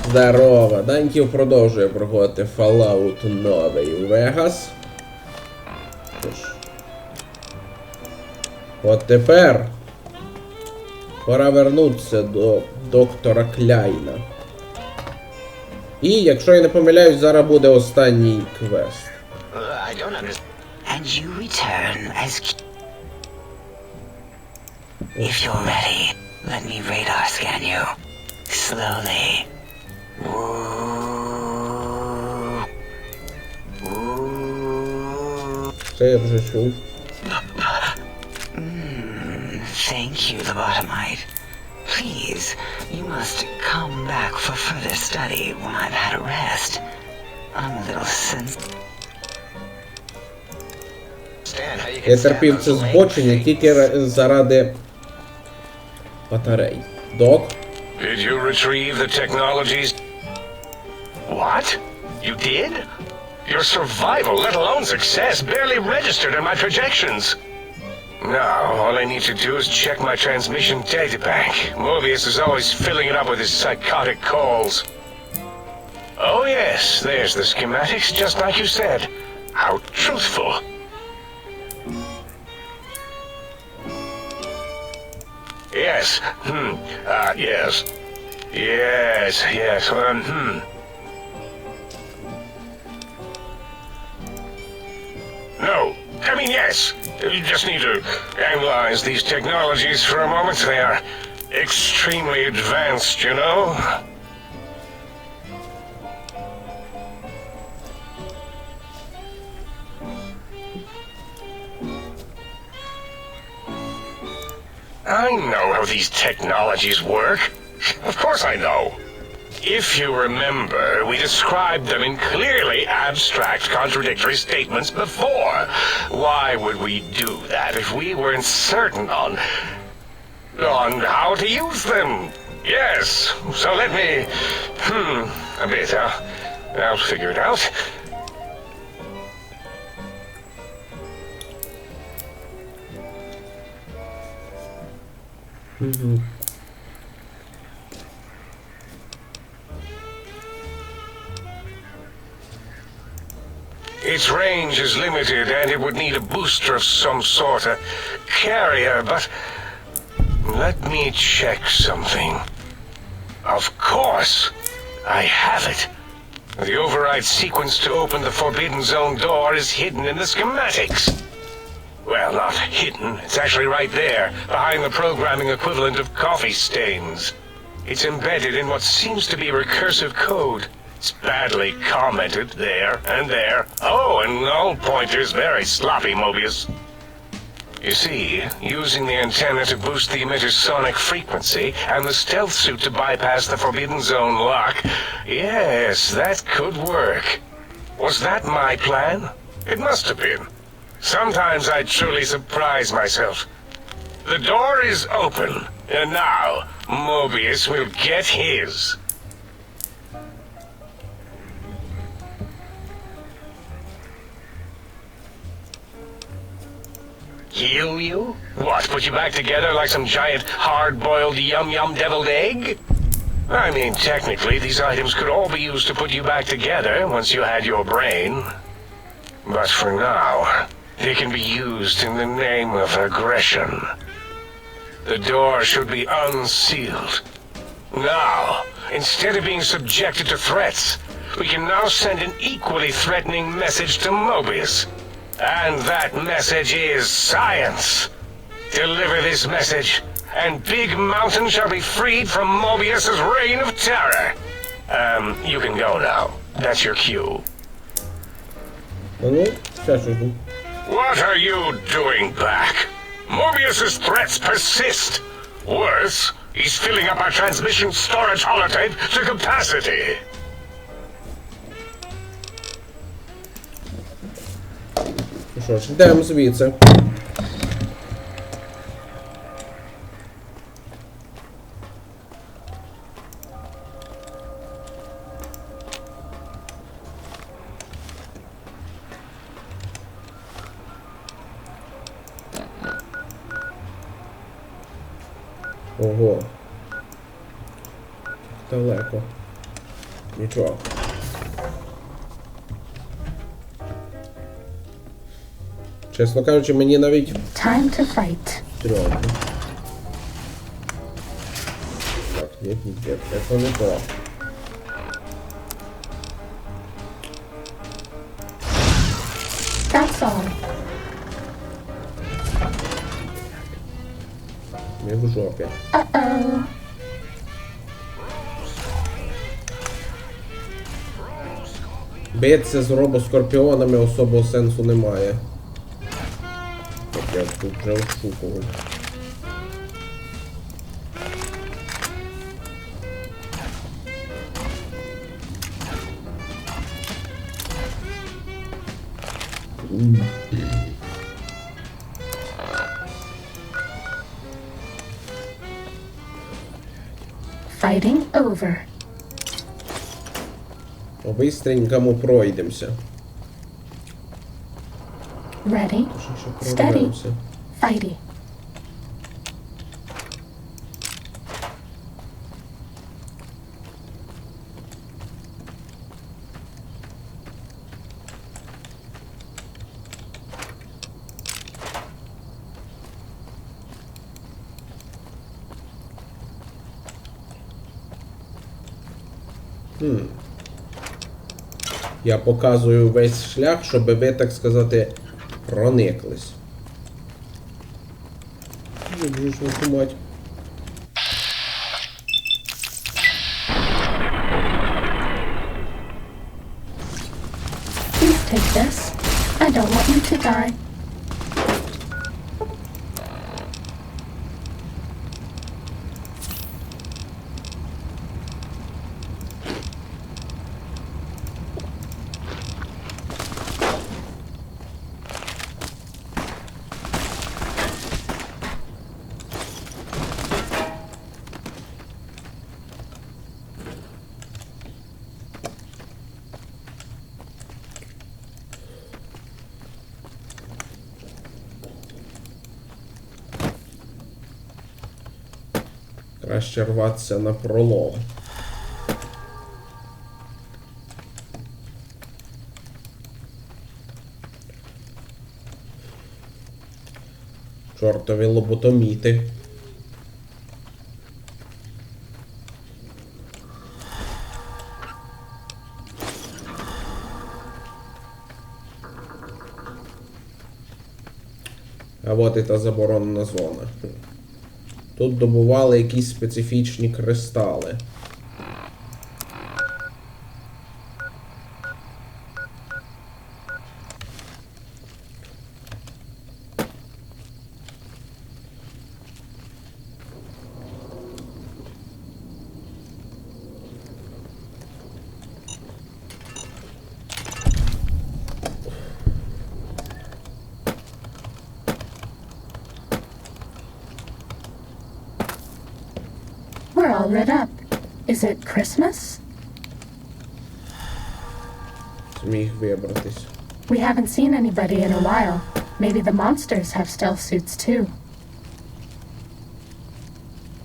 Здорово! Даньків продовжує проходити Fallout Новий Вегас. Тож. От тепер пора вернутися до доктора Кляйна. І, якщо я не помиляюсь, зараз буде останній квест. And you return as... If you're ready, let me radar scan you. Slowly. Це я вже чув. Thank you, lobotomite. Please, you must come back for further study when I've had a rest. I'm a little Я терпів це збочення тільки заради батарей. Док? Did you retrieve the technologies? What? You did? Your survival, let alone success, barely registered in my projections. Now, all I need to do is check my transmission databank. Mobius is always filling it up with his psychotic calls. Oh yes, there's the schematics, just like you said. How truthful. Yes, yes. Yes, No, I mean yes. You just need to analyze these technologies for a moment. They are extremely advanced, you know? I know how these technologies work. Of course I know. If you remember, we described them in clearly abstract, contradictory statements before. Why would we do that if we weren't certain on how to use them? Yes, so let me... a bit, I'll figure it out. Its range is limited and it would need a booster of some sort, a carrier, but let me check something. Of course, I have it. The override sequence to open the Forbidden Zone door is hidden in the schematics. Well, not hidden. It's actually right there, behind the programming equivalent of coffee stains. It's embedded in what seems to be recursive code. It's badly commented there and there. Oh, and null pointers very sloppy, Mobius. You see, using the antenna to boost the emitter's sonic frequency and the stealth suit to bypass the Forbidden Zone lock, yes, that could work. Was that my plan? It must have been. Sometimes I truly surprise myself. The door is open, and now Mobius will get his. Heal you? What, put you back together like some giant hard-boiled yum-yum deviled egg? I mean, technically, these items could all be used to put you back together once you had your brain. But for now, they can be used in the name of aggression. The door should be unsealed. Now, instead of being subjected to threats, we can now send an equally threatening message to Mobius. And that message is science. Deliver this message, and Big Mountain shall be freed from Mobius's reign of terror. You can go now. That's your cue. What are you doing back? Mobius's threats persist. Worse, he's filling up our transmission storage holotape to capacity. Що ж, йдемо звідси. Ого. Далеко. Нічого. Чесно кажучи, мені навіть... Time to fight. Стрёмно. Так, нет, это не то. That's all. Не в жопі. Uh-oh. Битися з робоскорпіонами особого сенсу немає. Так, я тут вже ошукував. Fighting over. По-бистренькому пройдемося. Ready, Ще steady, прорвемося. fighty. Я показую весь шлях, щоб ви, так сказати, прониклись. Люблю ж вашу мать. Please take this. I don't want you to die. Краще рватися на пролом. Чортові лоботоміти. А от і та заборонена зона. Тут добували якісь специфічні кристали. We're all lit up. Is it Christmas? Зміг вибратись. We haven't seen anybody in a while. Maybe the monsters have stealth suits too.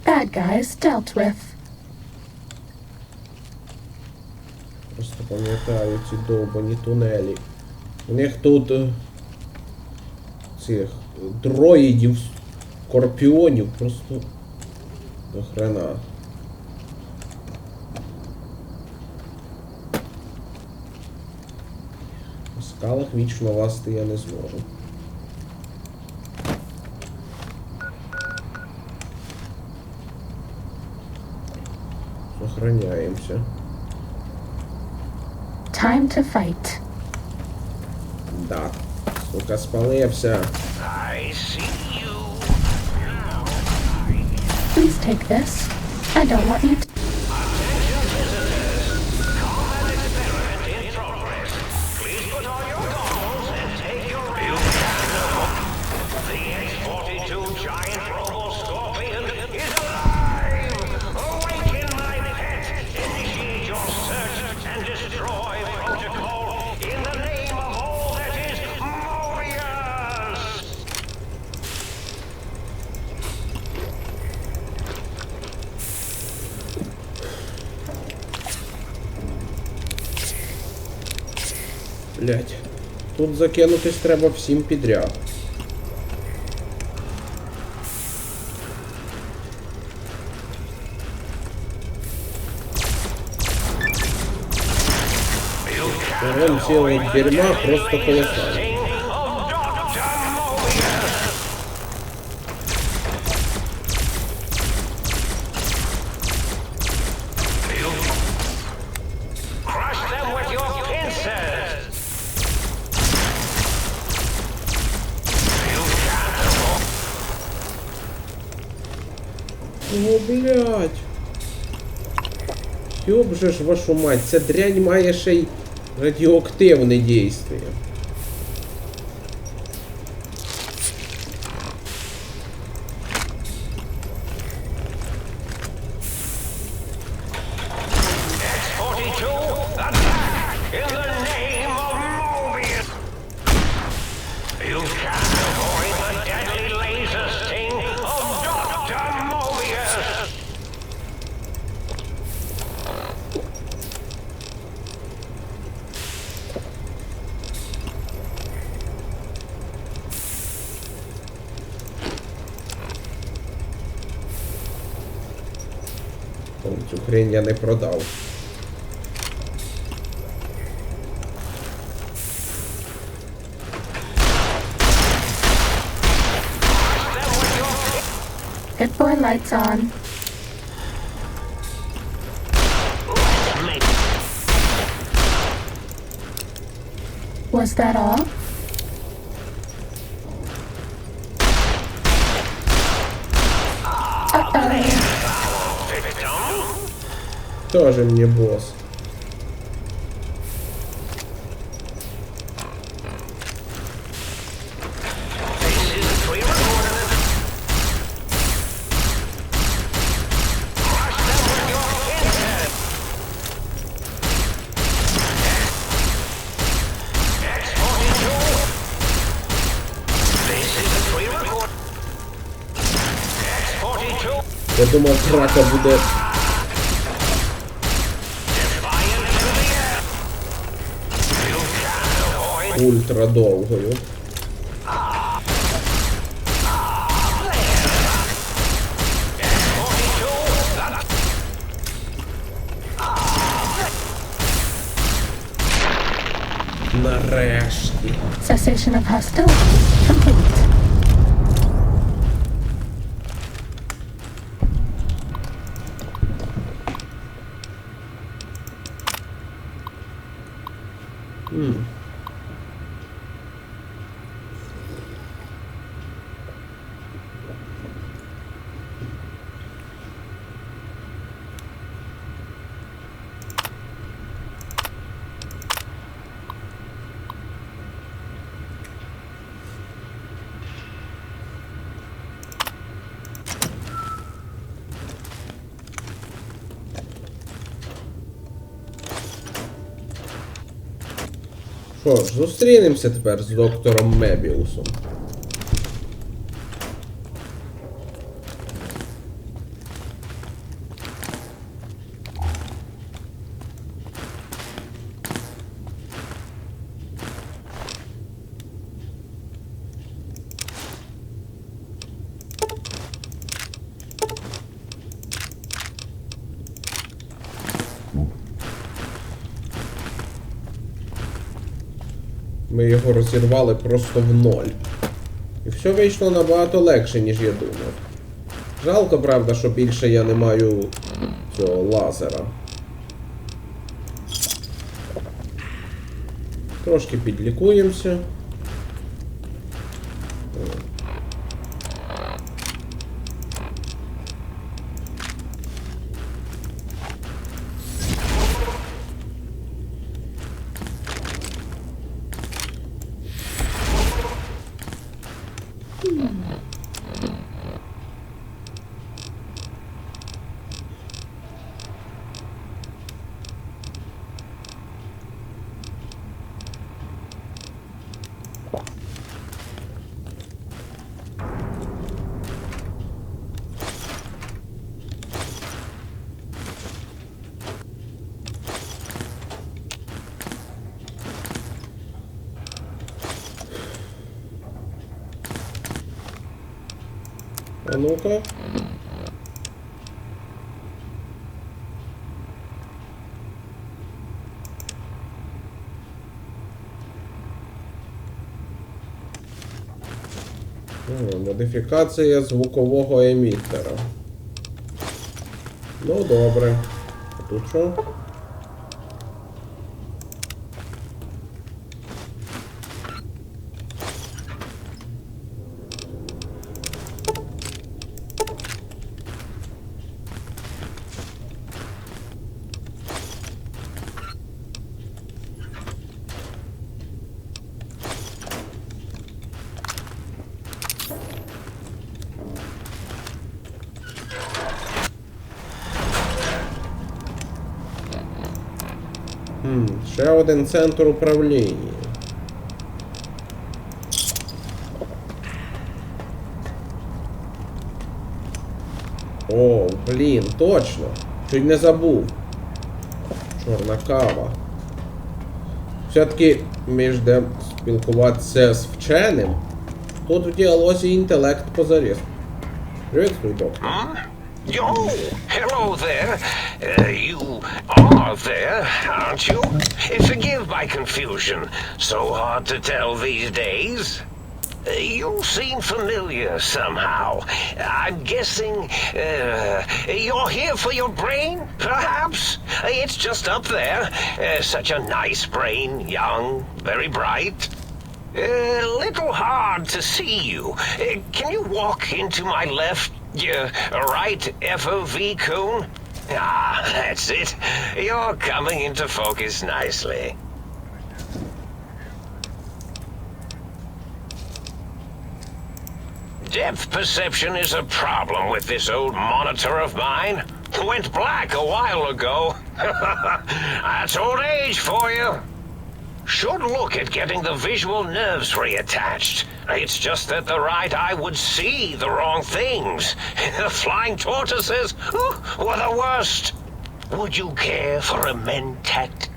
Bad guys dealt with. Просто пам'ятаю ці довбані тунелі. У них тут цих дроїдів, скорпіонів просто до хрена. В скалах вічно лазити я не зможу. Охороняємося. Time to fight. Да. Сука, спалився. I see you. Please take this. I don't want you to... Attention visitors. Combat experiment in progress. Please put on your goggles and take your The X-42 giant robo-scorpion is alive! Awaken my pet! Initiate your search and destroy protocol in the name of all that is glorious! Блять. Тут закинутись треба всім підряд. Вон цілого дерьма просто колосально. О, блядь. Ёб же ж вашу мать, ця дрянь має ще й радіоактивне дійство. Цю хрень я не продав. Good boy, lights on. Was that all? Uh-oh. Тоже мне босс. Я думав, трака буде ультра довгою. Нарешті. Cessation of hostility complete. Що ж, зустрінемося тепер з доктором Мебіусом. Ми його розірвали просто в ноль. І все вийшло набагато легше, ніж я думав. Жалко, правда, що більше я не маю цього лазера. Трошки підлікуємося. А ну-ка. Модифікація звукового емітера. Ну, добре. А тут що? Ще один центр управління. О, блін, точно. Чуть не забув. Чорна кава. Все-таки між де спілкуватися з вченим, тут в діалозі інтелект позаріз. Приветствуй, доктор. Oh, hello there. You are there, aren't you? Forgive my confusion. So hard to tell these days. You seem familiar somehow. I'm guessing you're here for your brain, perhaps? It's just up there. Such a nice brain, young, very bright. Little hard to see you. Can you walk into my left, right FOV cone? Ah, that's it. You're coming into focus nicely. Depth perception is a problem with this old monitor of mine. Went black a while ago. That's old age for you. Should look at getting the visual nerves reattached. It's just that the right eye would see the wrong things. The flying tortoises were the worst. Would you care for a mentat?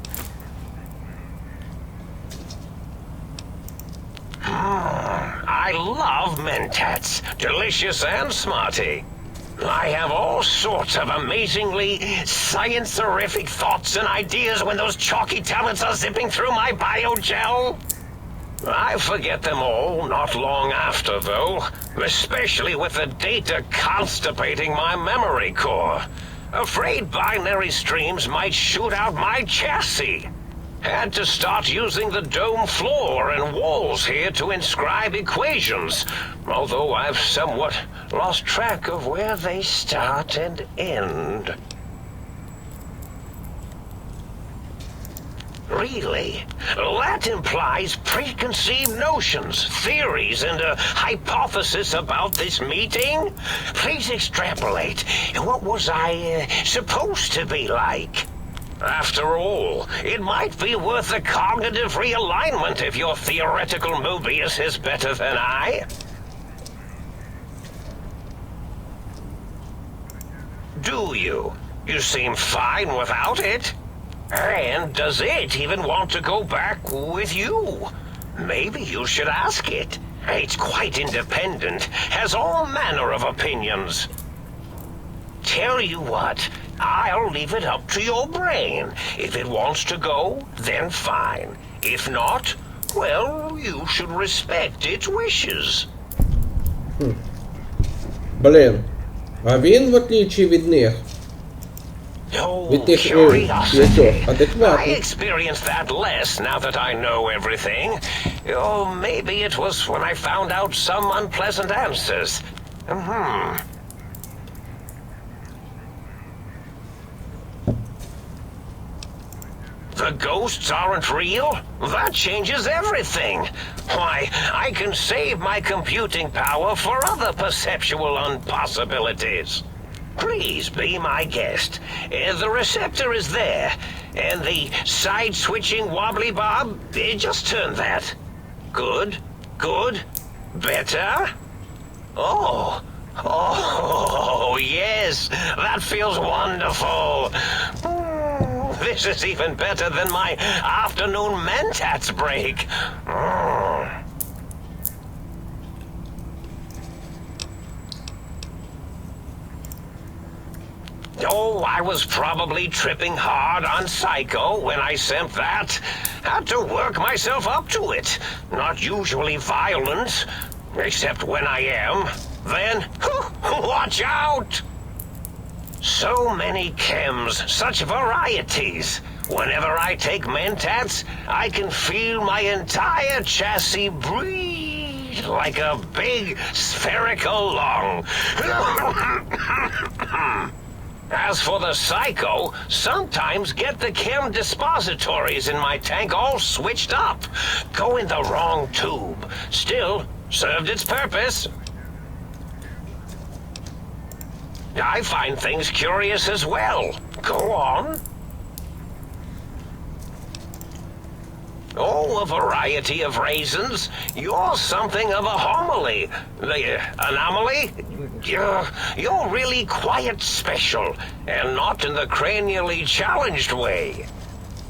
I love mentats. Delicious and smarty. I have all sorts of amazingly science-terrific thoughts and ideas when those chalky talents are zipping through my biogel. I forget them all not long after, though, especially with the data constipating my memory core. Afraid binary streams might shoot out my chassis. Had to start using the dome floor and walls here to inscribe equations, although I've somewhat lost track of where they start and end. Really? That implies preconceived notions, theories, and a hypothesis about this meeting? Please extrapolate. What was I supposed to be like? After all, it might be worth a cognitive realignment if your theoretical Mobius is better than I. Do you? You seem fine without it. And does it even want to go back with you? Maybe you should ask it. It's quite independent, has all manner of opinions. Tell you what, I'll leave it up to your brain. If it wants to go, then fine. If not, well, you should respect its wishes. Блін. А він, в отличі від них, від тих п'ятьох, I адекватний. experienced that less now that I know everything. Or maybe it was when I found out some unpleasant answers. The ghosts aren't real? That changes everything. Why, I can save my computing power for other perceptual impossibilities. Please be my guest. The receptor is there, and the side-switching wobbly bob, just turn that. Good, good, better. Oh, yes, that feels wonderful. This is even better than my afternoon mentats break. Oh, I was probably tripping hard on Psycho when I sent that. Had to work myself up to it. Not usually violent, except when I am. Then, watch out! So many chems, such varieties. Whenever I take Mentats, I can feel my entire chassis breathe like a big spherical lung. As for the Psycho, sometimes get the chem dispositories in my tank all switched up. Go in the wrong tube. Still, served its purpose. I find things curious as well. Go on. Oh, a variety of raisins. You're something of a homily. Anomaly? You're really quite special, and not in the cranially challenged way.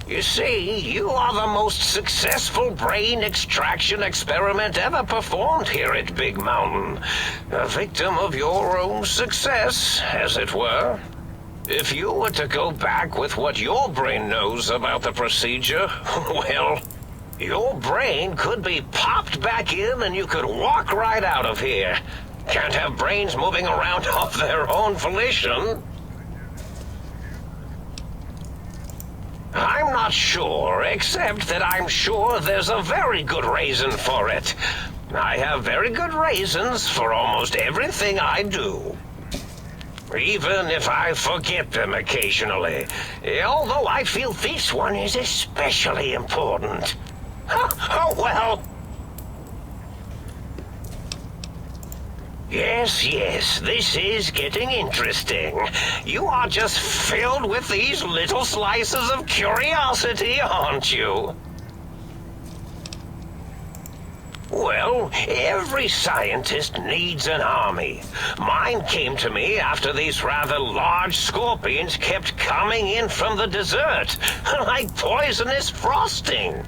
You see, you are the most successful brain extraction experiment ever performed here at Big Mountain. A victim of your own success, as it were. If you were to go back with what your brain knows about the procedure, well, your brain could be popped back in and you could walk right out of here. Can't have brains moving around of their own volition. I'm not sure, except that I'm sure there's a very good reason for it. I have very good reasons for almost everything I do. Even if I forget them occasionally. Although I feel this one is especially important. Oh, well. Yes, this is getting interesting. You are just filled with these little slices of curiosity, aren't you? Well, every scientist needs an army. Mine came to me after these rather large scorpions kept coming in from the desert, like poisonous frosting.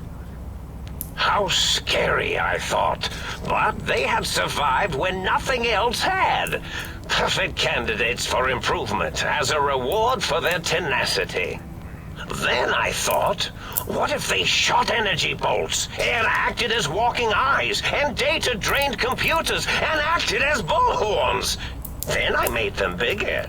How scary, I thought. But they had survived when nothing else had. Perfect candidates for improvement as a reward for their tenacity. Then I thought, what if they shot energy bolts and acted as walking eyes and data-drained computers and acted as bullhorns? Then I made them bigger.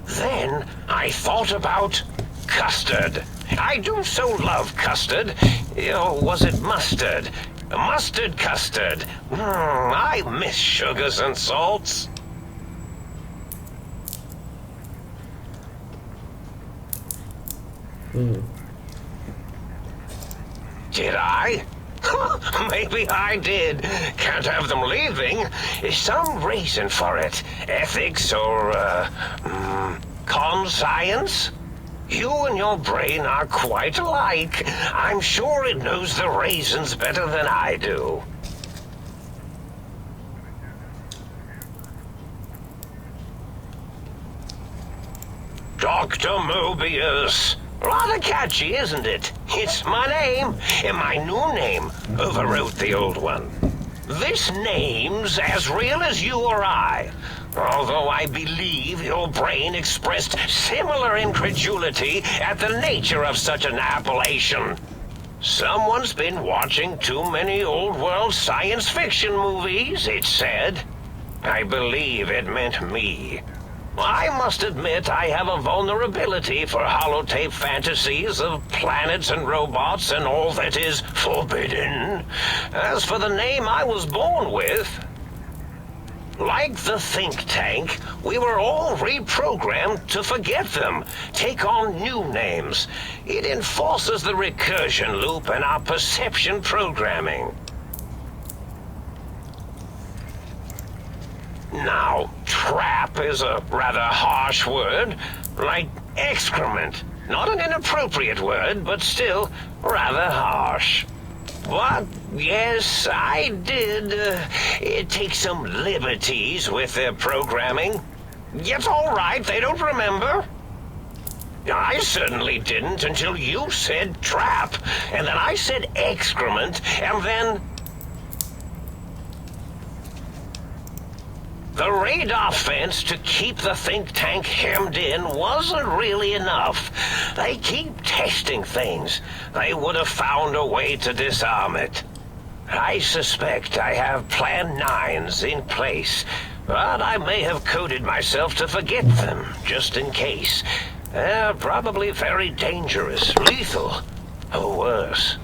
Then I thought about custard. I do so love custard. Or was it mustard? Mustard custard. I miss sugars and salts. Did I? Maybe I did. Can't have them leaving. Some reason for it. Ethics or, conscience? You and your brain are quite alike. I'm sure it knows the reasons better than I do. Dr. Mobius. Rather catchy, isn't it? It's my name, and my new name overwrote the old one. This name's as real as you or I. Although I believe your brain expressed similar incredulity at the nature of such an appellation. Someone's been watching too many old-world science fiction movies, it said. I believe it meant me. I must admit I have a vulnerability for holotape fantasies of planets and robots and all that is forbidden. As for the name I was born with, like the think tank, we were all reprogrammed to forget them, take on new names. It enforces the recursion loop in our perception programming. Now, trap is a rather harsh word, like excrement. Not an inappropriate word, but still rather harsh. But, yes, I did take some liberties with their programming. It's all right, they don't remember. I certainly didn't until you said trap, and then I said excrement, and then... The radar fence to keep the think tank hemmed in wasn't really enough. They keep testing things. They would have found a way to disarm it. I suspect I have Plan 9s in place, but I may have coded myself to forget them, just in case. They're probably very dangerous, lethal, or worse.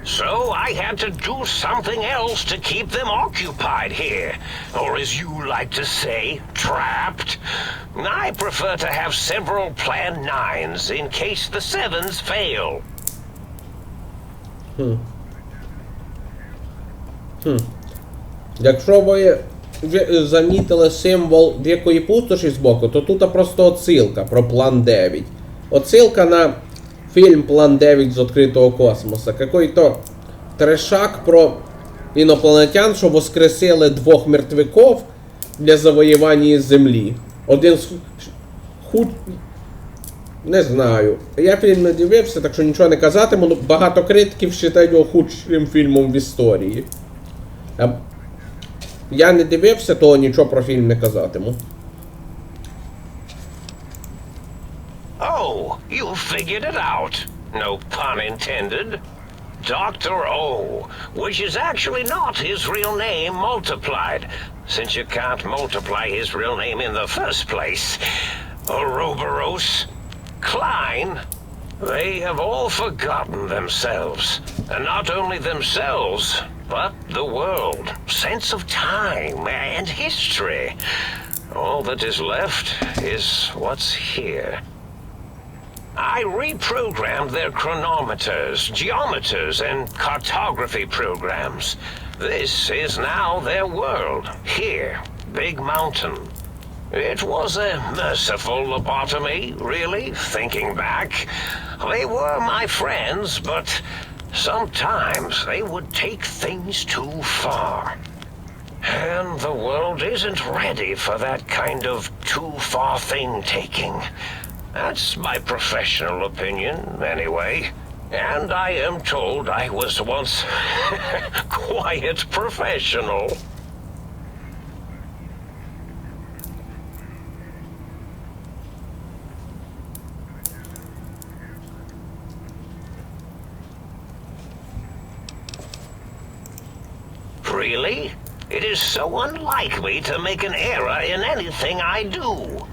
So I had to do something else to keep them occupied here. Or as you like to say, trapped. I prefer to have several Plan 9s in case the 7s fail. Якщо ви замітили символ дикої пустоші збоку, то тут просто отсилка про План 9. Отсилка на фільм План 9 з відкритого космоса. Какой-то трешак про інопланетян, що воскресили 2 мертвяків для завоювання землі. Один з не знаю. Я фільм не дивився, так що нічого не казатиму, але багато критиків вважають його худшим фільмом в історії. Я не дивився, то нічого про фільм не казатиму. Oh, you figured it out. No pun intended. Dr. O, which is actually not his real name multiplied, since you can't multiply his real name in the first place. Ouroboros, Klein, they have all forgotten themselves. And not only themselves, but the world, sense of time and history. All that is left is what's here. I reprogrammed their chronometers, geometers, and cartography programs. This is now their world, here, Big Mountain. It was a merciful lobotomy, really, thinking back. They were my friends, but sometimes they would take things too far. And the world isn't ready for that kind of too-far thing-taking. That's my professional opinion, anyway. And I am told I was once quite professional. Really? It is so unlike me to make an error in anything I do.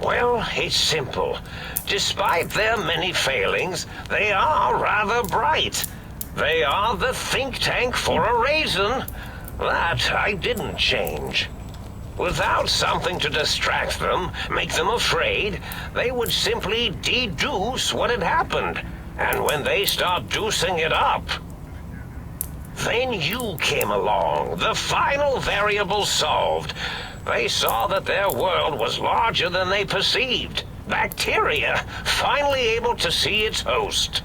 Well, it's simple. Despite their many failings, they are rather bright. They are the think tank for a reason. That I didn't change. Without something to distract them, make them afraid, they would simply deduce what had happened. And when they start deucing it up, then you came along, the final variable solved. They saw that their world was larger than they perceived. Bacteria, finally able to see its host.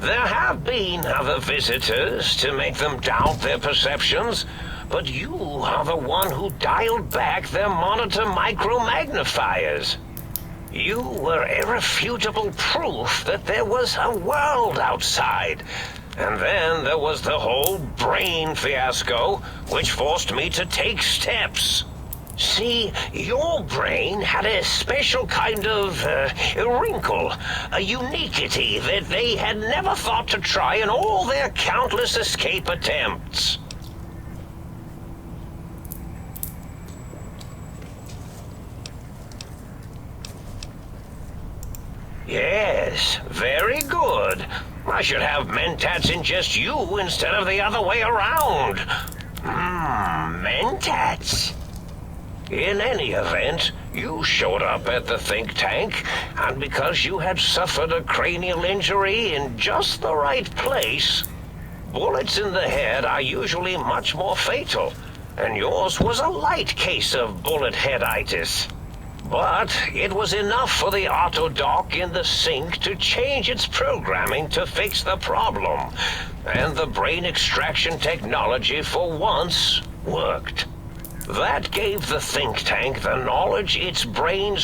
There have been other visitors to make them doubt their perceptions, but you are the one who dialed back their monitor micromagnifiers. You were irrefutable proof that there was a world outside. And then there was the whole brain fiasco, which forced me to take steps. See, your brain had a special kind of wrinkle, a uniquity that they had never thought to try in all their countless escape attempts. Yes, very good. I should have mentats ingest you instead of the other way around. Mentats. In any event, you showed up at the think tank, and because you had suffered a cranial injury in just the right place, bullets in the head are usually much more fatal, and yours was a light case of bullet headitis. But it was enough for the autodock in the sink to change its programming to fix the problem. And the brain extraction technology for once worked. That gave the think tank the knowledge its brains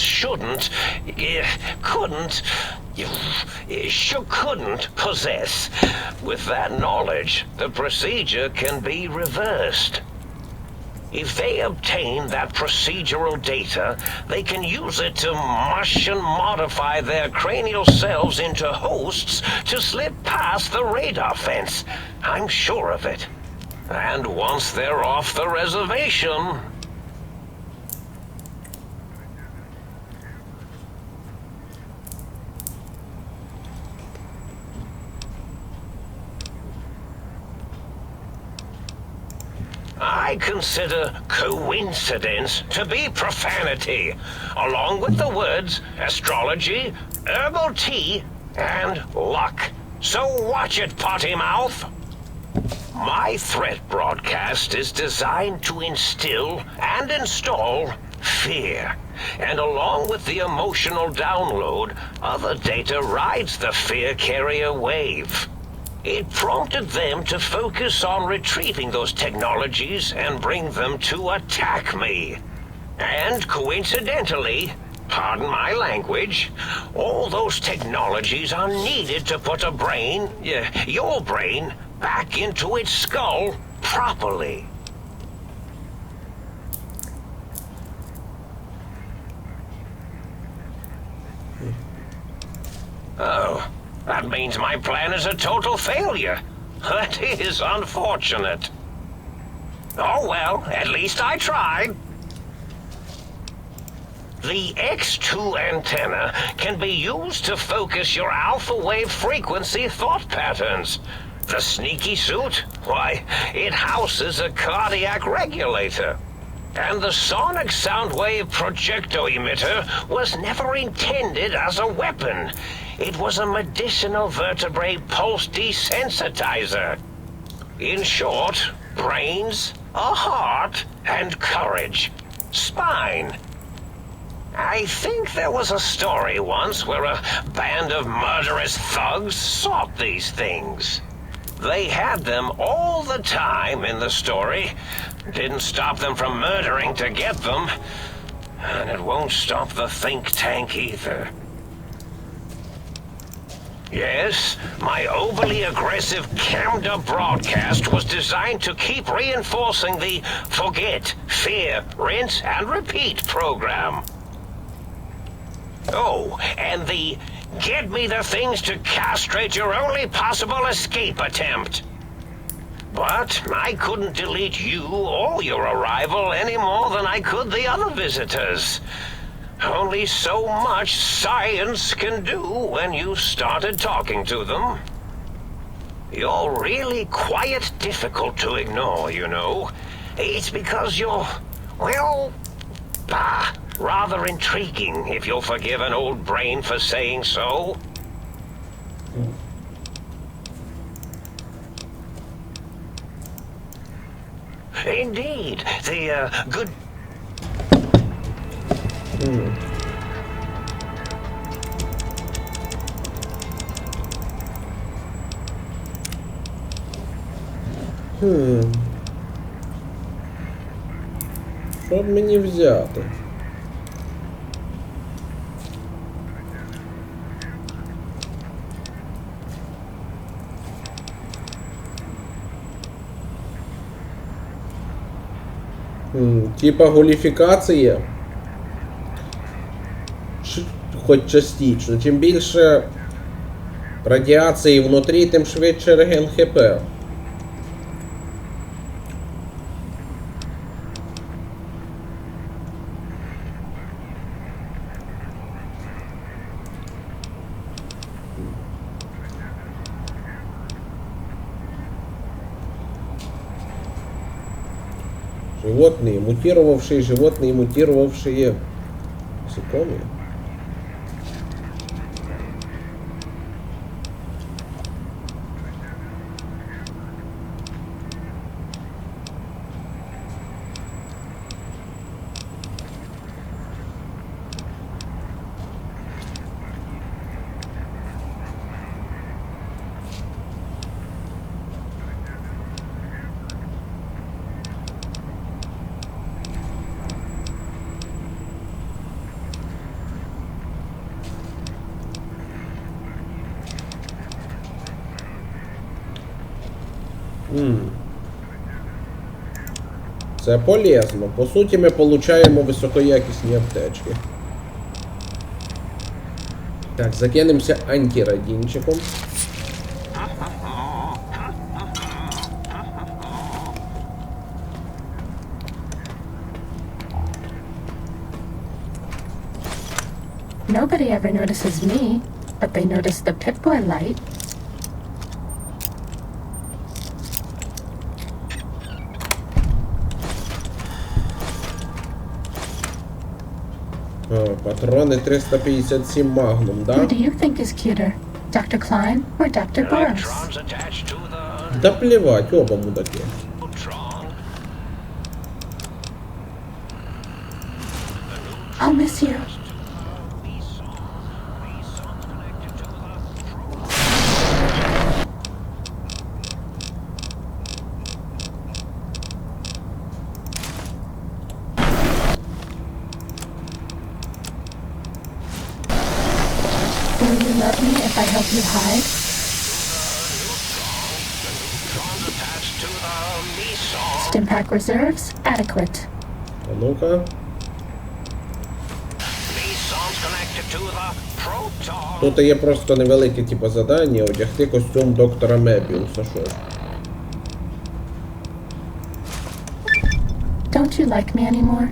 couldn't possess. With that knowledge, the procedure can be reversed. If they obtain that procedural data, they can use it to mush and modify their cranial cells into hosts to slip past the radar fence. I'm sure of it. And once they're off the reservation... I consider coincidence to be profanity, along with the words astrology, herbal tea, and luck. So watch it, potty mouth. My threat broadcast is designed to instill and install fear. And along with the emotional download, other data rides the fear carrier wave. It prompted them to focus on retrieving those technologies and bring them to attack me. And coincidentally, pardon my language, all those technologies are needed to put a brain, your brain, back into its skull properly. Oh, that means my plan is a total failure. That is unfortunate. Oh well, at least I tried. The X2 antenna can be used to focus your alpha wave frequency thought patterns. The sneaky suit? Why, it houses a cardiac regulator. And the sonic sound wave projecto emitter was never intended as a weapon. It was a medicinal vertebrae pulse desensitizer. In short, brains, a heart, and courage. Spine. I think there was a story once where a band of murderous thugs sought these things. They had them all the time in the story. Didn't stop them from murdering to get them. And it won't stop the think tank either. Yes, my overly aggressive cammed-up broadcast was designed to keep reinforcing the forget, fear, rinse, and repeat program. Oh, and the get me the things to castrate your only possible escape attempt. But I couldn't delete you or your arrival any more than I could the other visitors. Only so much science can do when you started talking to them. You're really quite difficult to ignore, you know. It's because you're, well, rather intriguing, if you'll forgive an old brain for saying so. Indeed, the good... Що б мені взяти? Типа голіфікація. Хоч частично. Чим більше радіації внутрі, тим швидше реген ХП. Животные, мутировавшие насекомые. Це полезно. По суті, ми получаємо високоякісні аптечки. Так, закинемося антирадінчиком. Nobody ever notices me, but they notice the Pip-Boy light. О, патрони 357 Magnum, да? Who do you think is cuter, Dr. Klein or Dr. Burroughs? Electrons attached to the Да плевать, оба мудаки. neutron. I'll miss you. Will you love me if I help you hide? Attached to the meson. Stimpack reserves adequate. А ну-ка. Meson's connected to the proton. Тут є просто невелике типу завдання одягти костюм доктора Мебіуса, що ж. Don't you like me anymore?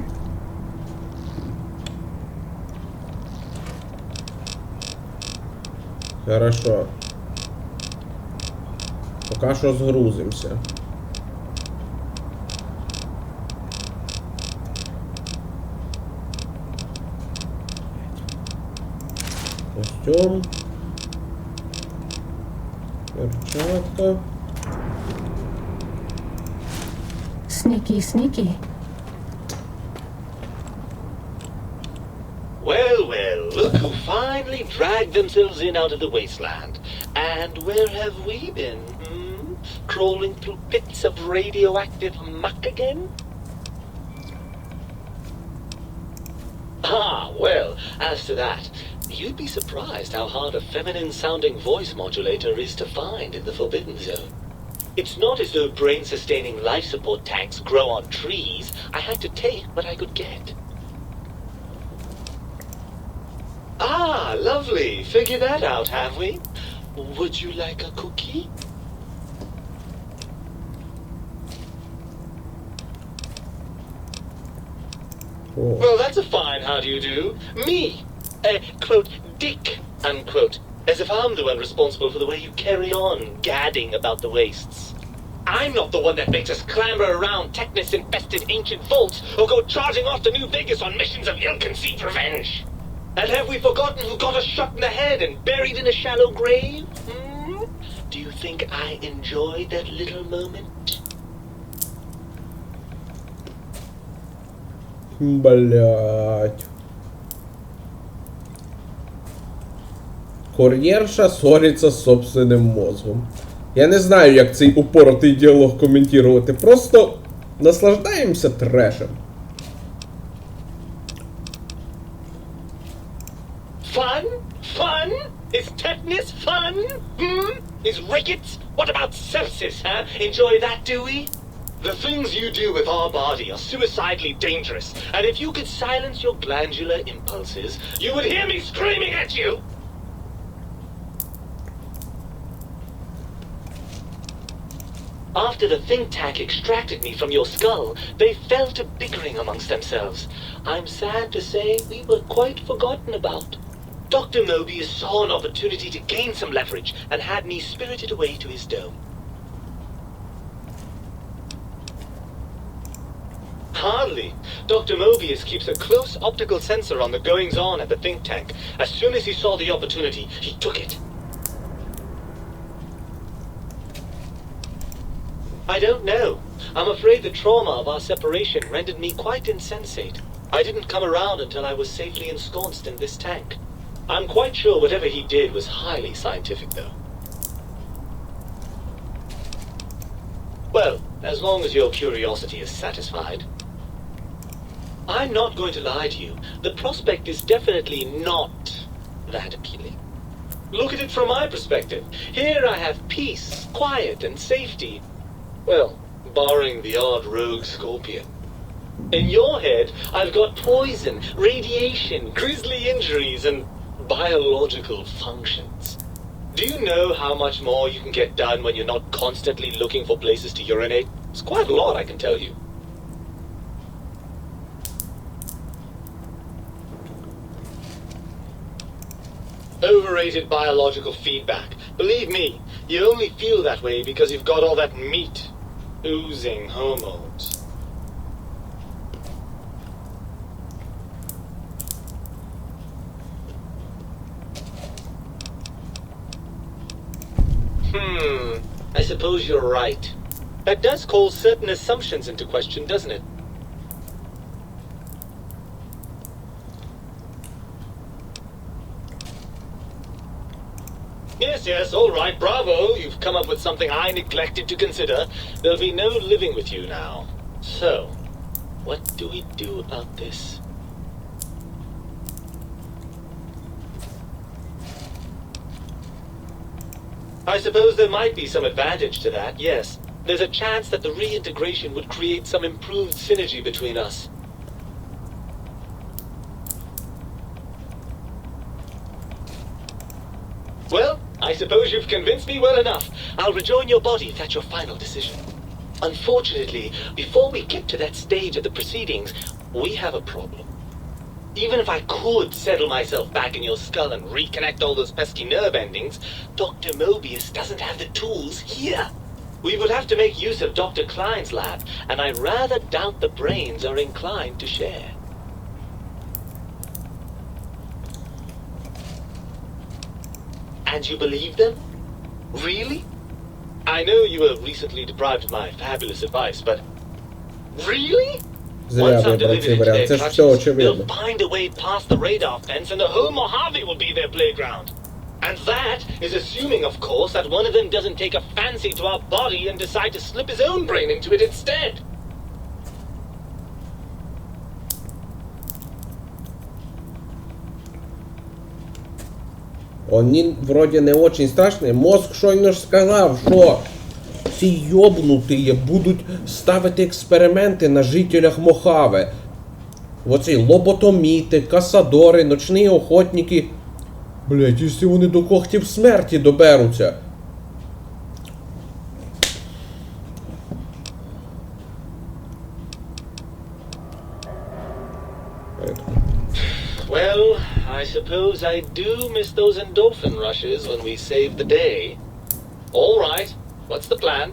Хорошо. Поки що згрузимося. Костюм. Перчатка. Sneaky, sneaky. Well, well, look who finally dragged themselves in out of the wasteland. And where have we been, Crawling through pits of radioactive muck again? Ah, well, as to that, you'd be surprised how hard a feminine-sounding voice modulator is to find in the Forbidden Zone. It's not as though brain-sustaining life support tanks grow on trees. I had to take what I could get. Ah, lovely. Figured that out, have we? Would you like a cookie? О. Well, that's a fine how do you do. Me, quote, dick, unquote. As if I'm the one responsible for the way you carry on gadding about the wastes. I'm not the one that makes us clamber around Technus-infested ancient vaults or go charging off to New Vegas on missions of ill-conceived revenge. And have we forgotten who got us shot in the head and buried in a shallow grave? Do you think I enjoyed that little moment? Блять. Кур'єрша ссориться з собственним мозгом. Я не знаю, як цей упоротий діалог коментувати. Просто наслаждаємося трешем. Fun? Fun? Is tetanus fun? Is rickets? What about sepsis, huh? Enjoy that, do we? The things you do with our body are suicidally dangerous, and if you could silence your glandular impulses, you would hear me screaming at you! After the think tank extracted me from your skull, they fell to bickering amongst themselves. I'm sad to say we were quite forgotten about. Dr. Mobius saw an opportunity to gain some leverage and had me spirited away to his dome. Hardly. Dr. Mobius keeps a close optical sensor on the goings-on at the think tank. As soon as he saw the opportunity, he took it. I don't know. I'm afraid the trauma of our separation rendered me quite insensate. I didn't come around until I was safely ensconced in this tank. I'm quite sure whatever he did was highly scientific, though. Well, as long as your curiosity is satisfied. I'm not going to lie to you. The prospect is definitely not that appealing. Look at it from my perspective. Here I have peace, quiet, and safety. Well, barring the odd rogue scorpion. In your head, I've got poison, radiation, grisly injuries, and biological functions. Do you know how much more you can get done when you're not constantly looking for places to urinate? It's quite a lot, I can tell you. Overrated biological feedback. Believe me, you only feel that way because you've got all that meat. Oozing hormones. I suppose you're right. That does call certain assumptions into question, doesn't it? Yes, all right, bravo. You've come up with something I neglected to consider. There'll be no living with you now. So, what do we do about this? I suppose there might be some advantage to that, yes. There's a chance that the reintegration would create some improved synergy between us. Well, I suppose you've convinced me well enough. I'll rejoin your body if that's your final decision. Unfortunately, before we get to that stage of the proceedings, we have a problem. Even if I could settle myself back in your skull and reconnect all those pesky nerve endings, Dr. Mobius doesn't have the tools here. We would have to make use of Dr. Klein's lab, and I rather doubt the brains are inclined to share. And you believe them? Really? I know you were recently deprived of my fabulous advice, but... Really? Зря выбрал цей вариант, это ж все очевидно. They'll find a way past the radar fence and the whole Mojave will be their playground. And that is assuming, of course, that one of them doesn't take a fancy to our body and decide to slip his own brain into it instead. Они вроде не очень страшные. Мозг щойно ж сказав, що ці йобнутые будуть ставити експерименти на жителях Мохаве. Оці лоботоміти, касадори, ночні охотники. Блять, якщо вони до когтів смерті доберуться. Well, I suppose I do miss those endorphin rushes when we save the day. All right, what's the plan?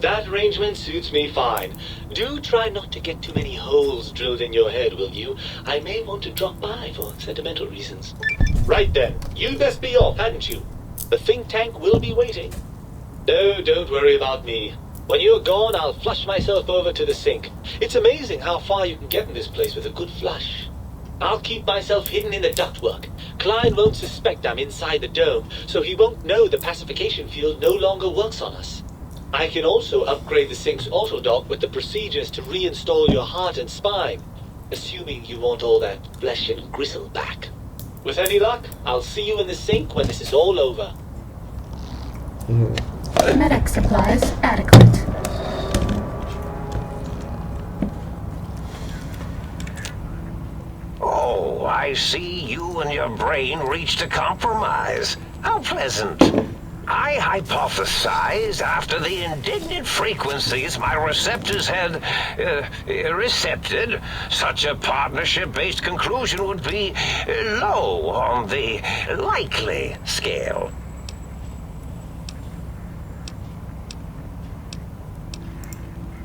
That arrangement suits me fine. Do try not to get too many holes drilled in your head, will you? I may want to drop by for sentimental reasons. Right then, you'd best be off, hadn't you? The think tank will be waiting. No, don't worry about me. When you're gone, I'll flush myself over to the sink. It's amazing how far you can get in this place with a good flush. I'll keep myself hidden in the ductwork. Klein won't suspect I'm inside the dome, so he won't know the pacification field no longer works on us. I can also upgrade the sink's autodock with the procedures to reinstall your heart and spine, assuming you want all that flesh and gristle back. With any luck, I'll see you in the sink when this is all over. Medic supplies adequate. Oh, I see you and your brain reached a compromise. How pleasant. I hypothesized after the indignant frequencies my receptors had recepted, such a partnership-based conclusion would be low on the likely scale.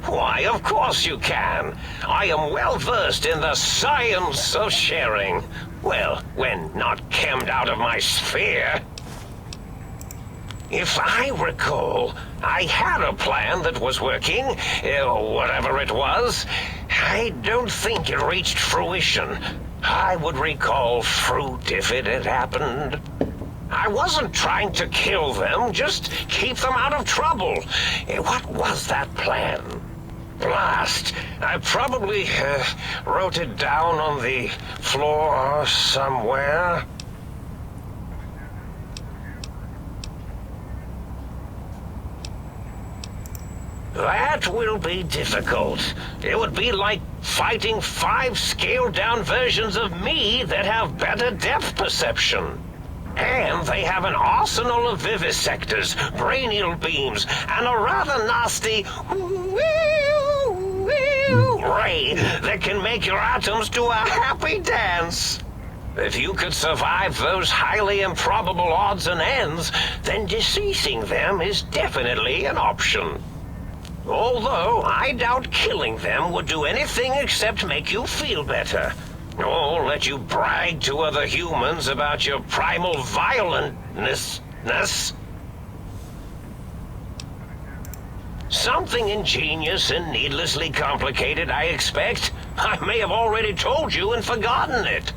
Why, of course you can. I am well versed in the science of sharing. Well, when not chemmed out of my sphere. If I recall, I had a plan that was working, whatever it was. I don't think it reached fruition. I would recall fruit if it had happened. I wasn't trying to kill them, just keep them out of trouble. What was that plan? Blast! I probably wrote it down on the floor somewhere. That will be difficult. It would be like fighting 5 scaled-down versions of me that have better depth perception. And they have an arsenal of vivisectors, brainial beams, and a rather nasty ray that can make your atoms do a happy dance. If you could survive those highly improbable odds and ends, then deceasing them is definitely an option. Although, I doubt killing them would do anything except make you feel better. Or let you brag to other humans about your primal violentness. Something ingenious and needlessly complicated, I expect. I may have already told you and forgotten it.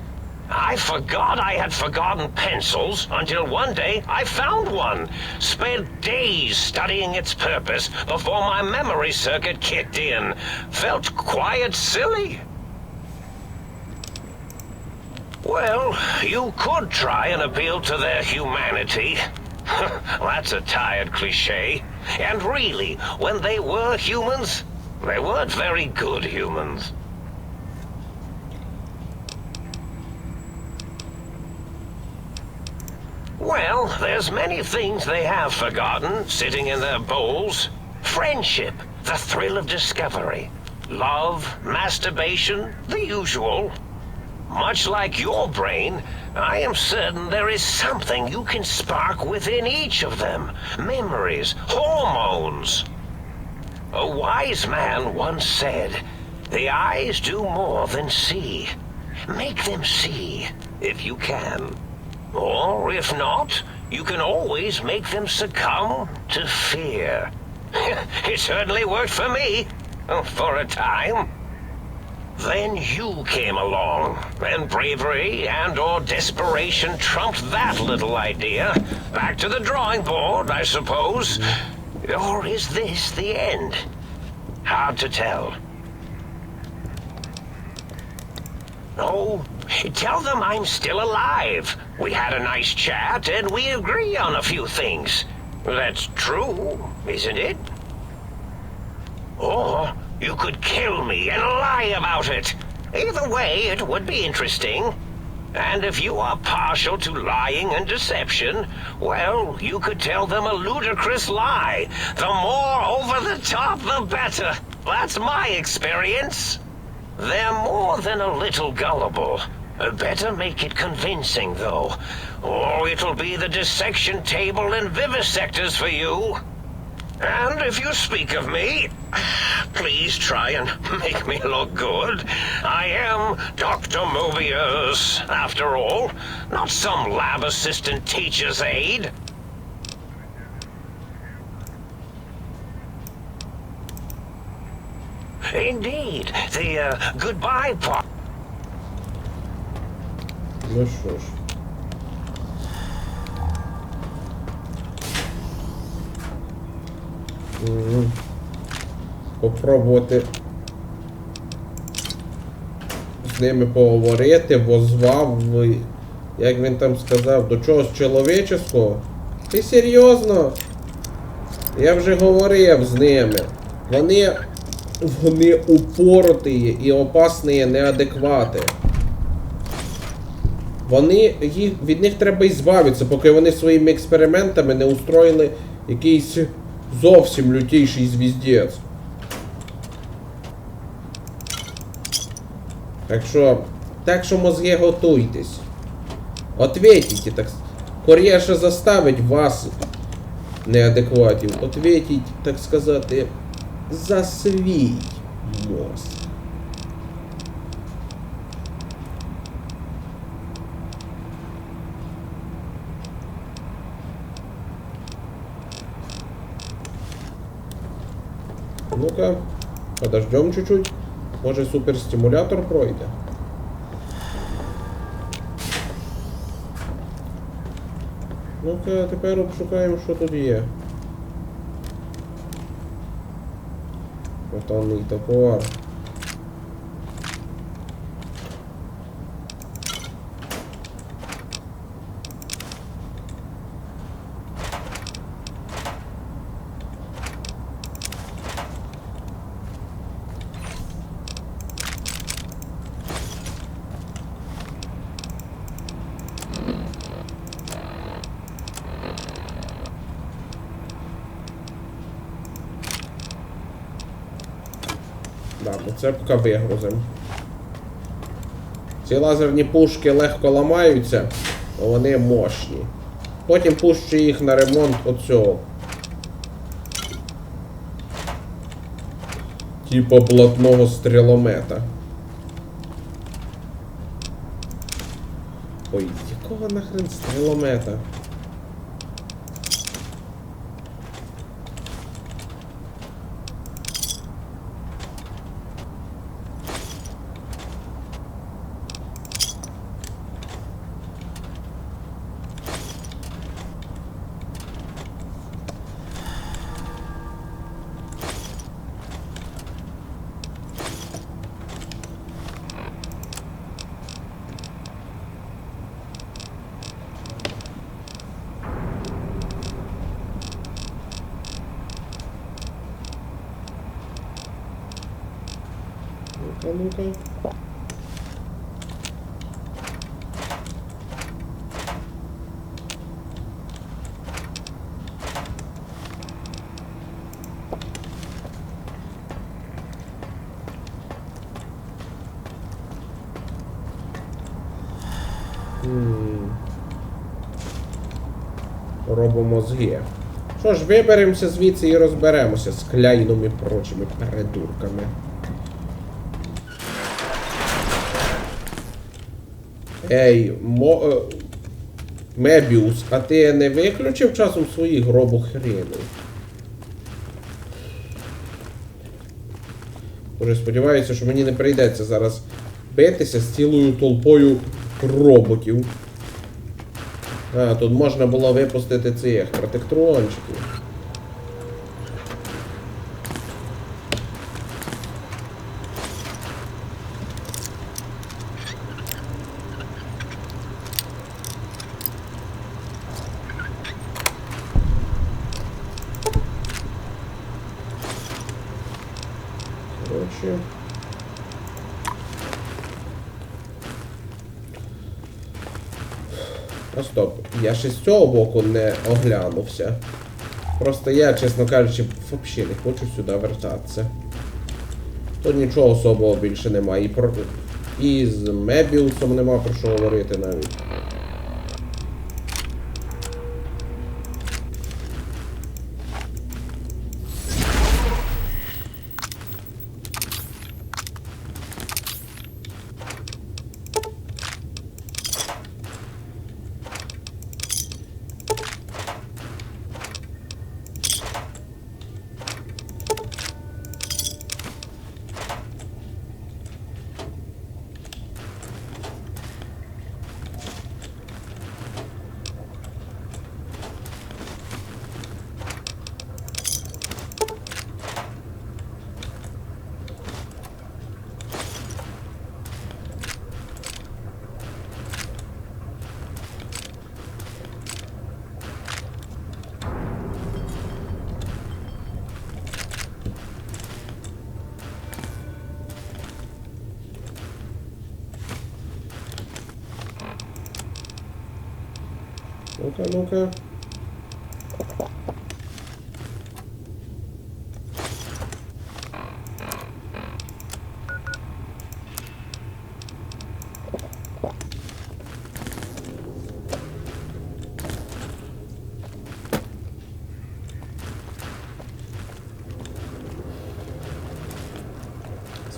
I forgot I had forgotten pencils until one day I found one. Spent days studying its purpose before my memory circuit kicked in. Felt quite silly. Well, you could try and appeal to their humanity. That's a tired cliche. And really, when they were humans, they weren't very good humans. Well, there's many things they have forgotten, sitting in their bowls. Friendship, the thrill of discovery. Love, masturbation, the usual. Much like your brain, I am certain there is something you can spark within each of them. Memories, hormones. A wise man once said, "The eyes do more than see. Make them see, if you can. Or, if not, you can always make them succumb to fear." It certainly worked for me, for a time. Then you came along, and bravery and/or desperation trumped that little idea. Back to the drawing board, I suppose. Or is this the end? Hard to tell. Oh, tell them I'm still alive. We had a nice chat, and we agree on a few things. That's true, isn't it? Or you could kill me and lie about it. Either way, it would be interesting. And if you are partial to lying and deception, well, you could tell them a ludicrous lie. The more over the top, the better. That's my experience. They're more than a little gullible. Better make it convincing, though, or it'll be the dissection table and vivisectors for you. And if you speak of me, please try and make me look good. I am Dr. Mobius, after all, not some lab assistant teacher's aide. Indeed, the goodbye part. Ну що ж. Попробувати з ними поговорити, возвав, як він там сказав, до чогось чоловічого. Ти серйозно? Я вже говорив з ними. Вони упороті і опасні неадеквати. Від них треба і збавитися, поки вони своїми експериментами не устроїли якийсь зовсім лютіший звіздець. Так що мозги готуйтесь. Ответите, так скоріше заставить вас, неадекватів, ответить, так сказати, за свій мозг. Ну-ка, подождем чуть-чуть. Може суперстимулятор пройде. Ну-ка, тепер обшукаємо, що тут є. картонний топор. Да, бо це поки вигрузимо. Ці лазерні пушки легко ламаються, а вони мощні. Потім пущу їх на ремонт оцього. Типа блатного стріломета. Ой, якого нахрен стріломета? Ну-ка. Робимо мозги. Що ж, виберемося звідси і розберемося з Кляйном і прочими передурками. Ей, Мебіус, а ти не виключив часом свої гробохрени? Боже, сподіваюся, що мені не прийдеться зараз битися з цілою толпою роботів. А, тут можна було випустити цих протектрончиків. Короче. А стоп, я ще з цього боку не оглянувся. Просто я, чесно кажучи, взагалі не хочу сюди вертатися. Тут нічого особого більше немає. І з Мебіусом нема про що говорити навіть. Ну-ка, ну-ка.